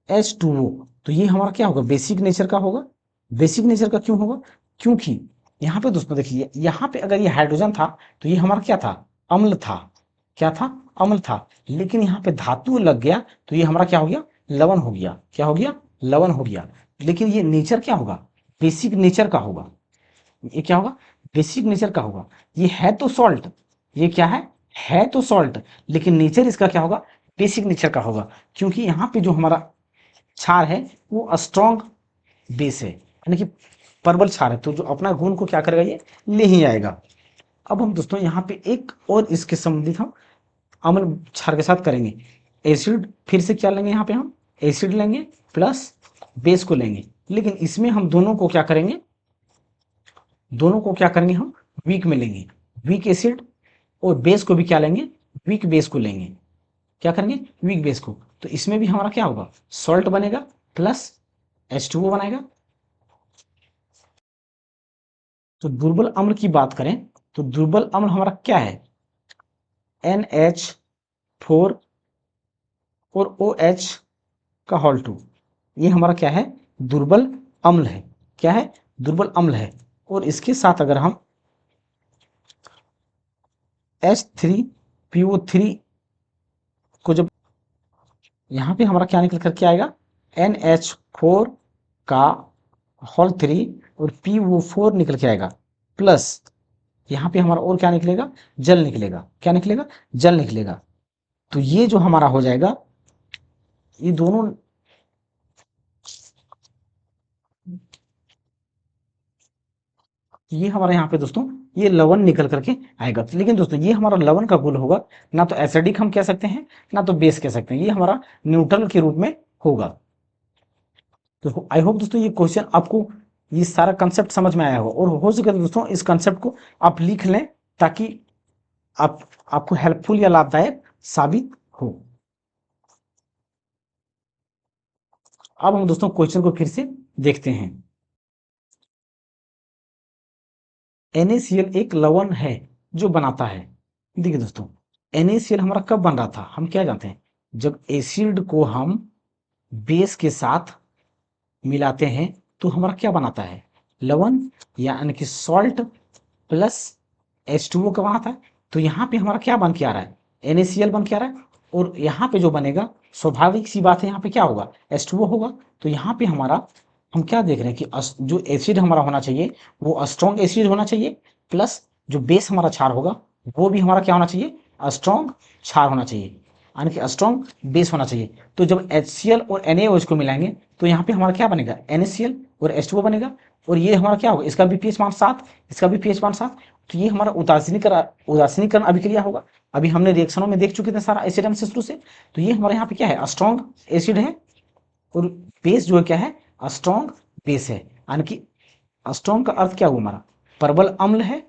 A: H2O। तो ये हमारा क्या होगा, बेसिक नेचर का होगा। बेसिक नेचर का क्यों होगा, क्योंकि यहाँ पे दोस्तों देखिए, यहाँ पे अगर ये हाइड्रोजन था तो ये हमारा क्या था, अम्ल था, क्या था, अम्ल था। लेकिन यहाँ पे धातु लग गया तो ये हमारा क्या हो गया, लवण हो गया, क्या हो गया, लवण हो गया। लेकिन ये नेचर क्या होगा, बेसिक नेचर का होगा। ये क्या होगा, बेसिक नेचर का होगा। ये है तो सॉल्ट, ये क्या है तो सॉल्ट, लेकिन नेचर इसका क्या होगा, बेसिक नेचर का होगा। क्योंकि यहाँ पे जो हमारा क्षार है वो स्ट्रॉन्ग बेस है, यानी कि प्रबल क्षार है। तो जो अपना गुण को क्या करेगा, ये ले ही आएगा। अब हम दोस्तों यहाँ पे एक और इसके संबंधित हम अम्ल क्षार के साथ करेंगे। एसिड फिर से क्या लेंगे, यहाँ पे हम एसिड लेंगे प्लस बेस को लेंगे। लेकिन इसमें हम दोनों को क्या करेंगे, दोनों को क्या करेंगे, हम वीक में लेंगे। वीक एसिड और बेस को भी क्या लेंगे, वीक बेस को लेंगे, क्या करेंगे, वीक बेस को। तो इसमें भी हमारा क्या होगा, सॉल्ट बनेगा प्लस H2O बनाएगा। तो दुर्बल अम्ल की बात करें तो दुर्बल अम्ल हमारा क्या है, NH4 और OH का होल 2, ये हमारा क्या है, दुर्बल अम्ल है, क्या है, दुर्बल अम्ल है। और इसके साथ अगर हम H3PO3 को जब, यहाँ पे हमारा क्या निकल करके आएगा, NH4 का होल 3 और PO4 निकल के आएगा, प्लस यहाँ पे हमारा और क्या निकलेगा, जल निकलेगा, क्या निकलेगा, जल निकलेगा। तो ये जो हमारा हो जाएगा, ये दोनों, ये हमारे यहाँ पे दोस्तों ये लवण निकल करके आएगा। लेकिन दोस्तों ये हमारा लवण का गुण होगा, ना तो एसिडिक हम कह सकते हैं ना तो बेस कह सकते हैं, ये हमारा न्यूट्रल के रूप में होगा। तो आई होप दोस्तों ये क्वेश्चन आपको, ये सारा कंसेप्ट समझ में आया होगा। और हो सके तो दोस्तों इस कंसेप्ट को आप लिख लें, ताकि आपको हेल्पफुल या लाभदायक साबित हो। अब हम दोस्तों क्वेश्चन को फिर से देखते हैं। NaCl एक लवण है जो बनाता है। देखिए दोस्तों, NaCl हमारा कब बन रहा था, हम क्या जानते हैं, जब एसिड को हम बेस के साथ मिलाते हैं तो हमारा क्या बनाता है, लवण, यानी कि सॉल्ट प्लस H2O का बनाता है। तो यहाँ पे हमारा क्या बन के आ रहा है, NaCl बन के आ रहा है। और यहाँ पे जो बनेगा, स्वाभाविक सी बात है, यहाँ पे क्या होगा, H2O होगा। तो यहाँ पे हमारा, हम क्या देख रहे हैं कि जो एसिड हमारा होना चाहिए वो स्ट्रॉन्ग एसिड होना चाहिए, प्लस जो बेस हमारा क्षार होगा वो भी हमारा क्या होना चाहिए, स्ट्रॉन्ग क्षार होना चाहिए, यानी कि स्ट्रॉन्ग बेस होना चाहिए। तो जब HCl और NaOH को मिलाएंगे तो यहाँ पे हमारा क्या बनेगा, NaCl और H2O बनेगा। और ये हमारा क्या होगा, इसका भी pH मान 7, इसका भी pH मान 7। तो ये हमारा उदासीनीकरण अभिक्रिया होगा। अभी हमने रिएक्शनों में देख चुके थे सारा एसिड से शुरू से। तो ये हमारे यहाँ पे क्या है, स्ट्रॉन्ग एसिड है, और बेस जो है क्या है, स्ट्रॉन्ग बेस है। यानी कि स्ट्रॉन्ग का अर्थ क्या हुआ हमारा, प्रबल अम्ल है,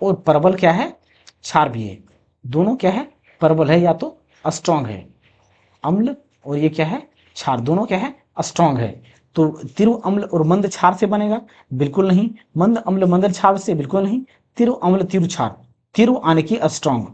A: और प्रबल क्या है, क्षार भी है। दोनों क्या है, प्रबल है या तो स्ट्रॉन्ग है, अम्ल, और ये क्या है, क्षार, दोनों क्या है, स्ट्रॉन्ग है। तो तिरु अम्ल और मंद क्षार से बनेगा, बिल्कुल नहीं। मंद अम्ल मंद क्षार से, बिल्कुल नहीं। तिरु अम्ल तिरु क्षार, तिरु आने की स्ट्रॉन्ग,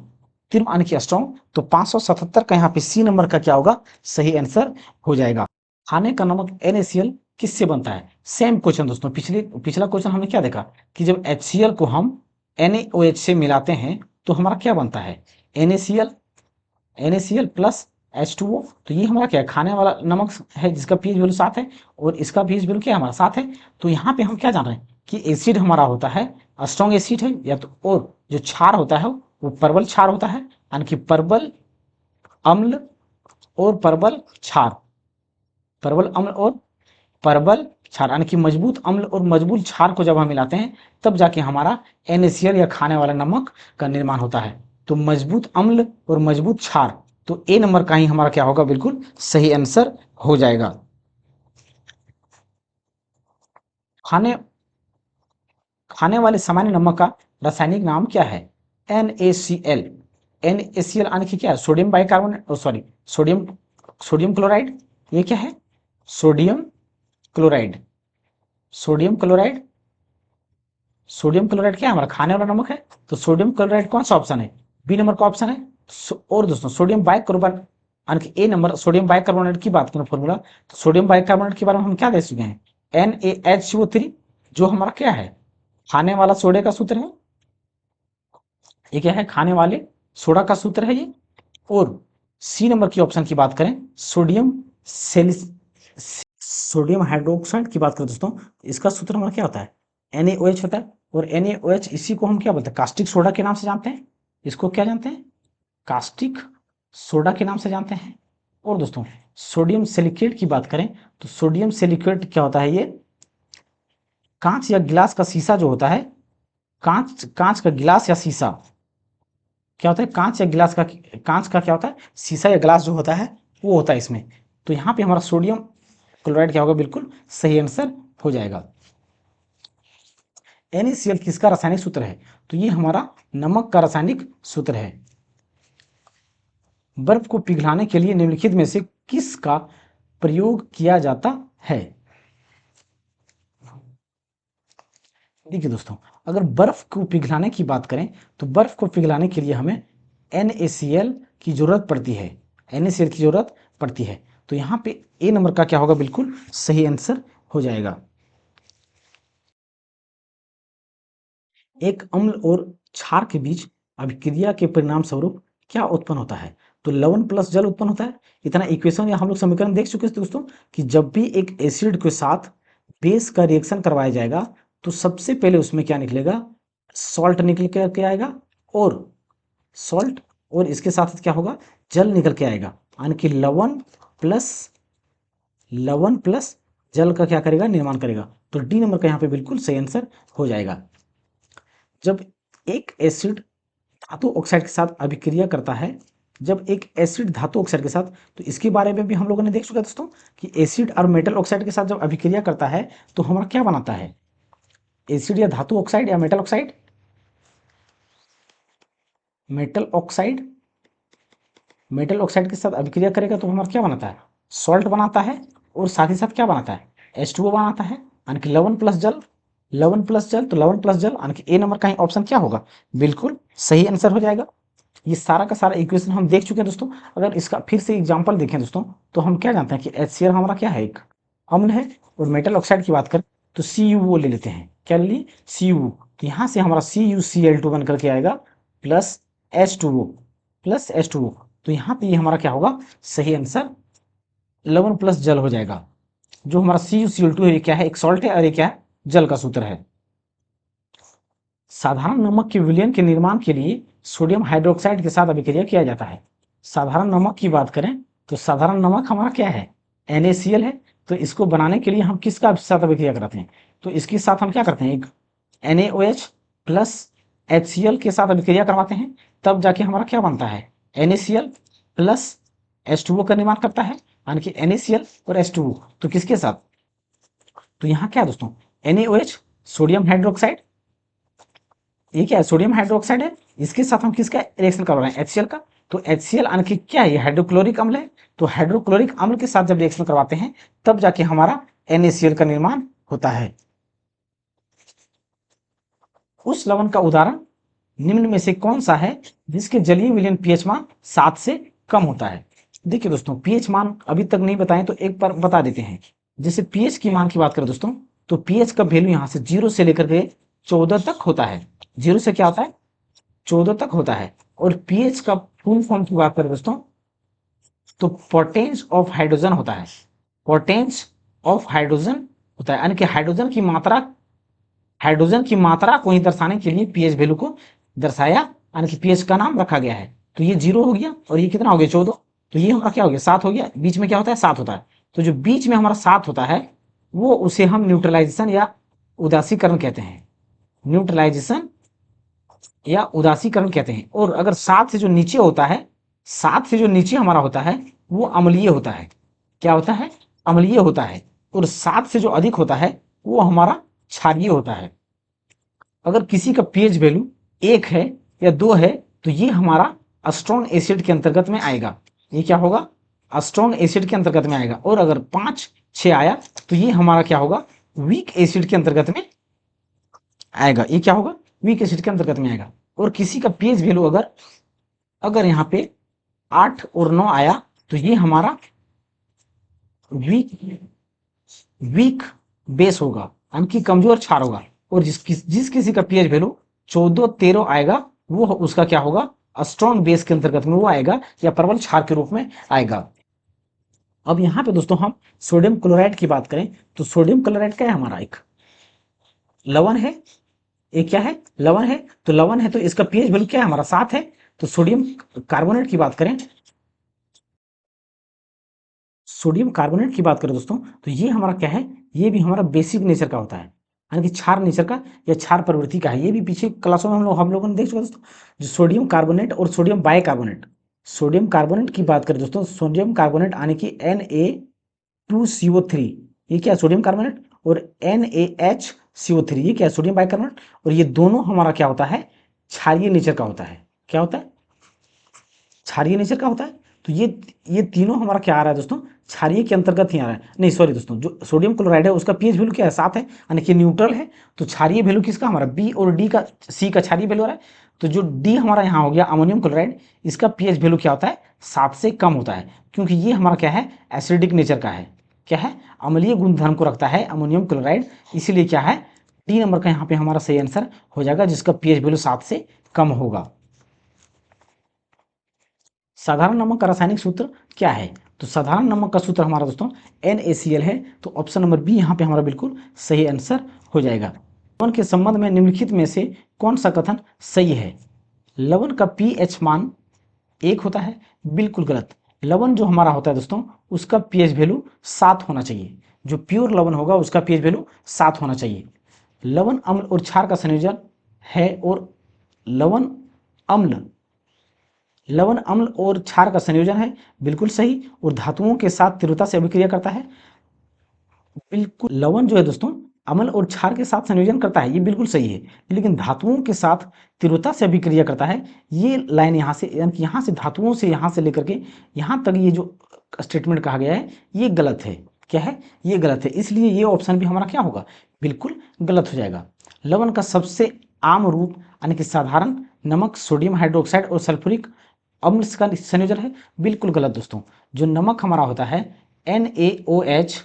A: तिरु आने की स्ट्रॉन्ग। तो 577 का यहाँ पे सी नंबर का क्या होगा, सही आंसर हो जाएगा। खाने का नमक NaCl किससे बनता है, सेम क्वेश्चन दोस्तों, पिछला क्वेश्चन हमने क्या देखा कि जब HCl को हम NaOH से मिलाते हैं तो हमारा क्या बनता है, NaCl प्लस H2O। तो ये हमारा क्या है, खाने वाला नमक है जिसका पीएच वैल्यू 7 है, और इसका पीएच वैल्यू क्या है हमारा 7 है। तो यहाँ पे हम क्या जान रहे हैं कि एसिड हमारा होता है स्ट्रॉन्ग एसिड है या तो, और जो क्षार होता है वो प्रबल क्षार होता है, यानी कि प्रबल अम्ल और प्रबल क्षार, प्रबल अम्ल और प्रबल क्षार, यानी कि मजबूत अम्ल और मजबूत क्षार को जब हम मिलाते हैं तब जाके हमारा NaCl या खाने वाला नमक का निर्माण होता है। तो मजबूत अम्ल और मजबूत क्षार, तो ए नंबर का ही हमारा क्या होगा, बिल्कुल सही आंसर हो जाएगा। खाने खाने वाले सामान्य नमक का रासायनिक नाम क्या है? NaCl। NaCl यानी कि क्या है, sodium bicarbonate, sorry sodium sodium chloride. ये क्या है, sodium chloride. Sodium chloride, sodium chloride क्या है हमारा खाने वाला नमक है। तो सोडियम क्लोराइड कौन सा ऑप्शन है, बी नंबर का ऑप्शन है। और दोस्तों सोडियम बाइकार्बोनेट, यानी कि ए नंबर सोडियम बाइकार्बोनेट की बात करें फॉर्मूला, तो सोडियम बाइकार्बोनेट के बारे में हम क्या दे चुके हैं, NaHCO3, जो हमारा क्या है, खाने वाला सोडे का सूत्र है। ये क्या है, खाने वाले सोडा का सूत्र है ये। और सी नंबर की ऑप्शन की बात करें, सोडियम सेलिस सोडियम हाइड्रोक्साइड की बात करें दोस्तों, इसका सूत्र हमारा क्या होता है, NaOH होता है। और NaOH इसी को हम क्या बोलते हैं, कास्टिक सोडा के नाम से जानते हैं। इसको क्या जानते हैं, कास्टिक सोडा के नाम से जानते हैं। और दोस्तों सोडियम सिलिकेट की बात करें, तो सोडियम सिलिकेट क्या होता है, ये कांच या गिलास का शीशा जो होता है, कांच कांच का गिलास या शीशा क्या होता है, कांच का क्या होता है, शीशा या गिलास जो होता है वो होता है इसमें। तो यहाँ पे हमारा सोडियम क्लोराइड क्या होगा, बिल्कुल सही आंसर हो जाएगा। NaCl किसका रासायनिक सूत्र है, तो ये हमारा नमक का रासायनिक सूत्र है। बर्फ को पिघलाने के लिए निम्नलिखित में से किसका प्रयोग किया जाता है? देखिए दोस्तों, अगर बर्फ को पिघलाने की बात करें तो बर्फ को पिघलाने के लिए हमें NaCl की जरूरत पड़ती है, NaCl की जरूरत पड़ती है। तो यहाँ पे ए नंबर का क्या होगा, बिल्कुल सही आंसर हो जाएगा। एक अम्ल और क्षार के बीच अभिक्रिया के परिणाम स्वरूप क्या उत्पन्न होता है, तो लवण प्लस जल उत्पन्न होता है। इतना इक्वेशन या हम लोग समीकरण देख चुके हैं दोस्तों, कि जब भी एक एसिड के साथ बेस का रिएक्शन करवाया जाएगा तो सबसे पहले उसमें क्या निकलेगा, सॉल्ट निकल के आएगा, और सॉल्ट, और इसके साथ क्या होगा, जल निकल के आएगा, यानी कि लवण प्लस जल का क्या करेगा, निर्माण करेगा। तो डी नंबर का यहाँ पे बिल्कुल सही आंसर हो जाएगा। जब एक एसिड धातु ऑक्साइड के साथ अभिक्रिया करता है, जब एक एसिड धातु ऑक्साइड के साथ, तो इसके बारे में भी हम लोगों ने देख चुका है दोस्तों, कि एसिड और मेटल ऑक्साइड के साथ जब अभिक्रिया करता है तो हमारा क्या बनाता है, एसिड या धातु ऑक्साइड या metal oxide, metal oxide, metal oxide के साथ अभिक्रिया करेगा तो हमारा क्या बनाता है, सॉल्ट बनाता है, और साथ ही साथ क्या बनाता है, H2O बनाता है, यानी कि लवण प्लस जल, लवण प्लस जल, तो लवण प्लस जल, यानी कि ए नंबर का ही ऑप्शन क्या होगा, बिल्कुल सही आंसर हो जाएगा। ये सारा का सारा इक्वेशन हम देख चुके हैं दोस्तों। अगर इसका फिर से एग्जांपल देखें दोस्तों, तो हम क्या जानते हैं कि HCl हमारा क्या है, एक अम्ल है। और मेटल ऑक्साइड की बात करें तो CuO ले लेते हैं, क्या ले लिए, CuO। तो यहाँ से हमारा CuCl2 बन करके आएगा प्लस H2O, प्लस H2O। तो यहाँ पे ये हमारा क्या होगा, सही आंसर लवण प्लस जल हो जाएगा। जो हमारा CuCl2 है, ये क्या है, एक सॉल्ट है, और ये क्या है, जल का सूत्र है। साधारण नमक के विलयन के निर्माण के लिए सोडियम हाइड्रोक्साइड के साथ अभिक्रिया किया जाता है। साधारण नमक की बात करें तो साधारण नमक हमारा क्या है, NaCl है। तो इसको बनाने के लिए हम किसका साथ अभिक्रिया कराते हैं, तो इसके साथ हम क्या करते हैं, एक NaOH प्लस HCl के साथ अभिक्रिया करवाते हैं, तब जाके हमारा क्या बनता है, NaCl प्लस H2O का निर्माण करता है, यानी कि NaCl और H2O। तो किसके साथ, तो यहाँ क्या है दोस्तों, NaOH सोडियम हाइड्रोक्साइड, ये क्या है, सोडियम हाइड्रोक्साइड है, इसके साथ हम किसका रिएक्शन करवा रहे हैं, HCl का। तो HCl यानी कि क्या है, ये हाइड्रोक्लोरिक अम्ल है। तो हाइड्रोक्लोरिक अम्ल के साथ जब रिएक्शन करवाते हैं तब जाके हमारा NaCl का निर्माण होता है। उस लवण का उदाहरण निम्न में से कौन सा है जिसके जलीय विलयन पीएच मान 7 से कम होता है। देखिए दोस्तों, पीएच मान अभी तक नहीं बताएं तो एक बार बता देते हैं। जैसे पीएच की मान की बात करें दोस्तों, तो पीएच का वैल्यू यहाँ से 0 से लेकर के 14 तक होता है। 0 से क्या होता है, 14 तक होता है। और पीएच का फुल फॉर्म की बात करें दोस्तों, तो पोटेंस ऑफ हाइड्रोजन होता है, पोटेंस ऑफ हाइड्रोजन होता है, यानी कि हाइड्रोजन की मात्रा को ही दर्शाने के लिए पीएच वैल्यू को दर्शाया, यानी कि पीएच का नाम रखा गया है। तो ये 0 हो गया और ये कितना हो गया 14, तो ये हमारा क्या हो गया 7 हो गया। बीच में क्या होता है 7 होता है, तो जो बीच में हमारा 7 होता है वो उसे हम न्यूट्रलाइजेशन या उदासीकरण कहते हैं, न्यूट्रलाइजेशन या उदासीकरण कहते हैं। और अगर 7 से जो नीचे होता है, 7 से जो नीचे हमारा होता है वो अम्लीय होता है। क्या होता है? अम्लीय होता है। और 7 से जो अधिक होता है वो हमारा क्षारीय होता है। अगर किसी का पीएच वैल्यू 1 है या 2 है तो ये हमारा अस्ट्रॉन्ग एसिड के अंतर्गत में आएगा। ये क्या होगा? अस्ट्रॉन्ग एसिड के अंतर्गत में आएगा। और अगर 5, 6 आया तो ये हमारा क्या होगा? वीक एसिड के अंतर्गत में आएगा। ये क्या होगा? वीक एसिड के अंतर्गत में आएगा। और किसी का पीएच वैल्यू अगर यहाँ पे 8 और 9 आया तो ये हमारा वीक बेस होगा, यानी कि कमजोर क्षार होगा। और जिस किसी का पीएच वैल्यू 14, 13 आएगा वो उसका क्या होगा? स्ट्रॉन्ग बेस के अंतर्गत में वो आएगा या प्रबल क्षार के रूप में आएगा। अब यहाँ पे दोस्तों हम सोडियम क्लोराइड की बात करें तो सोडियम क्लोराइड क्या है? हमारा एक लवण है। ये क्या है? लवण है। तो लवण है तो इसका पीएच वैल्यू क्या है? हमारा 7 है। तो सोडियम कार्बोनेट की बात करें, सोडियम कार्बोनेट की बात करें दोस्तों तो ये हमारा क्या है? ये भी हमारा बेसिक नेचर का होता है, यानी कि क्षार नेचर का या क्षार प्रवृत्ति का है। ये भी पीछे क्लासों में हम लोगों ने देख चुका दोस्तों। जो सोडियम कार्बोनेट और सोडियम बाइकार्बोनेट, सोडियम कार्बोनेट की बात करें दोस्तों, सोडियम कार्बोनेट यानी कि Na2CO3, ये क्या है? Sodium carbonate. और NaHCO3, ये क्या है? Sodium bicarbonate. और ये दोनों हमारा क्या होता है? क्षारीय नेचर का होता है। क्या होता है? क्षारीय नेचर का होता है। तो ये तीनों हमारा क्या आ रहा है दोस्तों? क्षारीय के अंतर्गत ही आ रहा है। नहीं सॉरी दोस्तों, जो सोडियम क्लोराइड है उसका पीएच वैल्यू क्या है? 7 है, यानी कि न्यूट्रल है। तो क्षारीय वैल्यू किसका? हमारा बी और डी का, सी का क्षारीय वैल्यू आ रहा है। तो जो डी हमारा यहाँ हो गया अमोनियम क्लोराइड, इसका पीएच वैल्यू क्या होता है? 7 से कम होता है, क्योंकि ये हमारा क्या है? एसिडिक नेचर का है। क्या है? अम्लीय गुणधर्म को रखता है अमोनियम क्लोराइड। इसीलिए क्या है? डी नंबर का यहाँ पे हमारा सही आंसर हो जाएगा, जिसका पीएच वैल्यू 7 से कम होगा। साधारण नमक का रासायनिक सूत्र क्या है? तो साधारण नमक का सूत्र हमारा दोस्तों NaCl है। तो ऑप्शन नंबर बी यहाँ पे हमारा बिल्कुल सही आंसर हो जाएगा। लवण के संबंध में निम्नलिखित में से कौन सा कथन सही है? लवण का पीएच मान 1 होता है, बिल्कुल गलत। लवण जो हमारा होता है दोस्तों उसका पीएच वैल्यू 7 होना चाहिए। जो प्योर लवण होगा उसका पीएच वैल्यू 7 होना चाहिए। लवण अम्ल और क्षार का संयोजन है और लवण अम्ल लवण अम्ल और क्षार का संयोजन है, बिल्कुल सही। और धातुओं के साथ तीव्रता से अभिक्रिया करता है, बिल्कुल। लवण जो है दोस्तों अम्ल और क्षार के साथ संयोजन करता है, ये बिल्कुल सही है। लेकिन धातुओं के साथ तीव्रता से अभिक्रिया करता है, ये लाइन यहाँ से, यानी कि यहाँ से धातुओं से यहाँ से लेकर के यहाँ तक ये जो स्टेटमेंट कहा गया है ये गलत है। क्या है? ये गलत है। इसलिए ये ऑप्शन भी हमारा क्या होगा? बिल्कुल गलत हो जाएगा। लवण का सबसे आम रूप यानी कि साधारण नमक सोडियम हाइड्रोक्साइड और सल्फ्यूरिक अम्ल का संयोजन है, बिल्कुल गलत दोस्तों। जो नमक हमारा होता है NaOH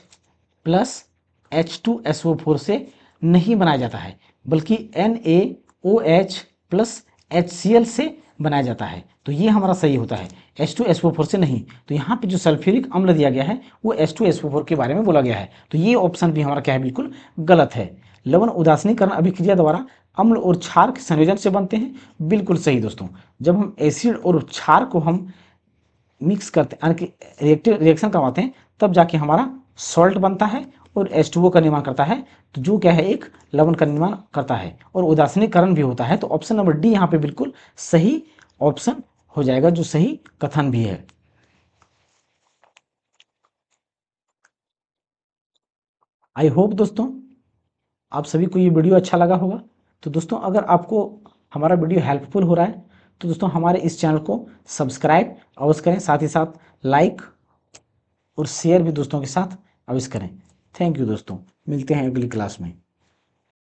A: प्लस H2SO4 से नहीं बनाया जाता है, बल्कि NaOH प्लस HCl से बनाया जाता है। तो ये हमारा सही होता है, H2SO4 से नहीं। तो यहाँ पे जो सल्फ्यूरिक अम्ल दिया गया है वो H2SO4 के बारे में बोला गया है। तो ये ऑप्शन भी हमारा क्या है? बिल्कुल गलत है। लवण उदासीनीकरण अभिक्रिया द्वारा अम्ल और क्षार के संयोजन से बनते हैं, बिल्कुल सही दोस्तों। जब हम एसिड और क्षार को हम मिक्स करते हैं, यानी कि रिएक्शन करवाते हैं, तब जाके हमारा सॉल्ट बनता है और H2O का निर्माण करता है। तो जो क्या है? एक लवण का निर्माण करता है और उदासीनीकरण भी होता है। तो ऑप्शन नंबर डी यहाँ पे बिल्कुल सही ऑप्शन हो जाएगा, जो सही कथन भी है। आई होप दोस्तों आप सभी को ये वीडियो अच्छा लगा होगा। तो दोस्तों अगर आपको हमारा वीडियो हेल्पफुल हो रहा है तो दोस्तों हमारे इस चैनल को सब्सक्राइब अवश्य करें, साथ ही साथ लाइक और शेयर भी दोस्तों के साथ अवश्य करें। थैंक यू दोस्तों, मिलते हैं अगली क्लास में।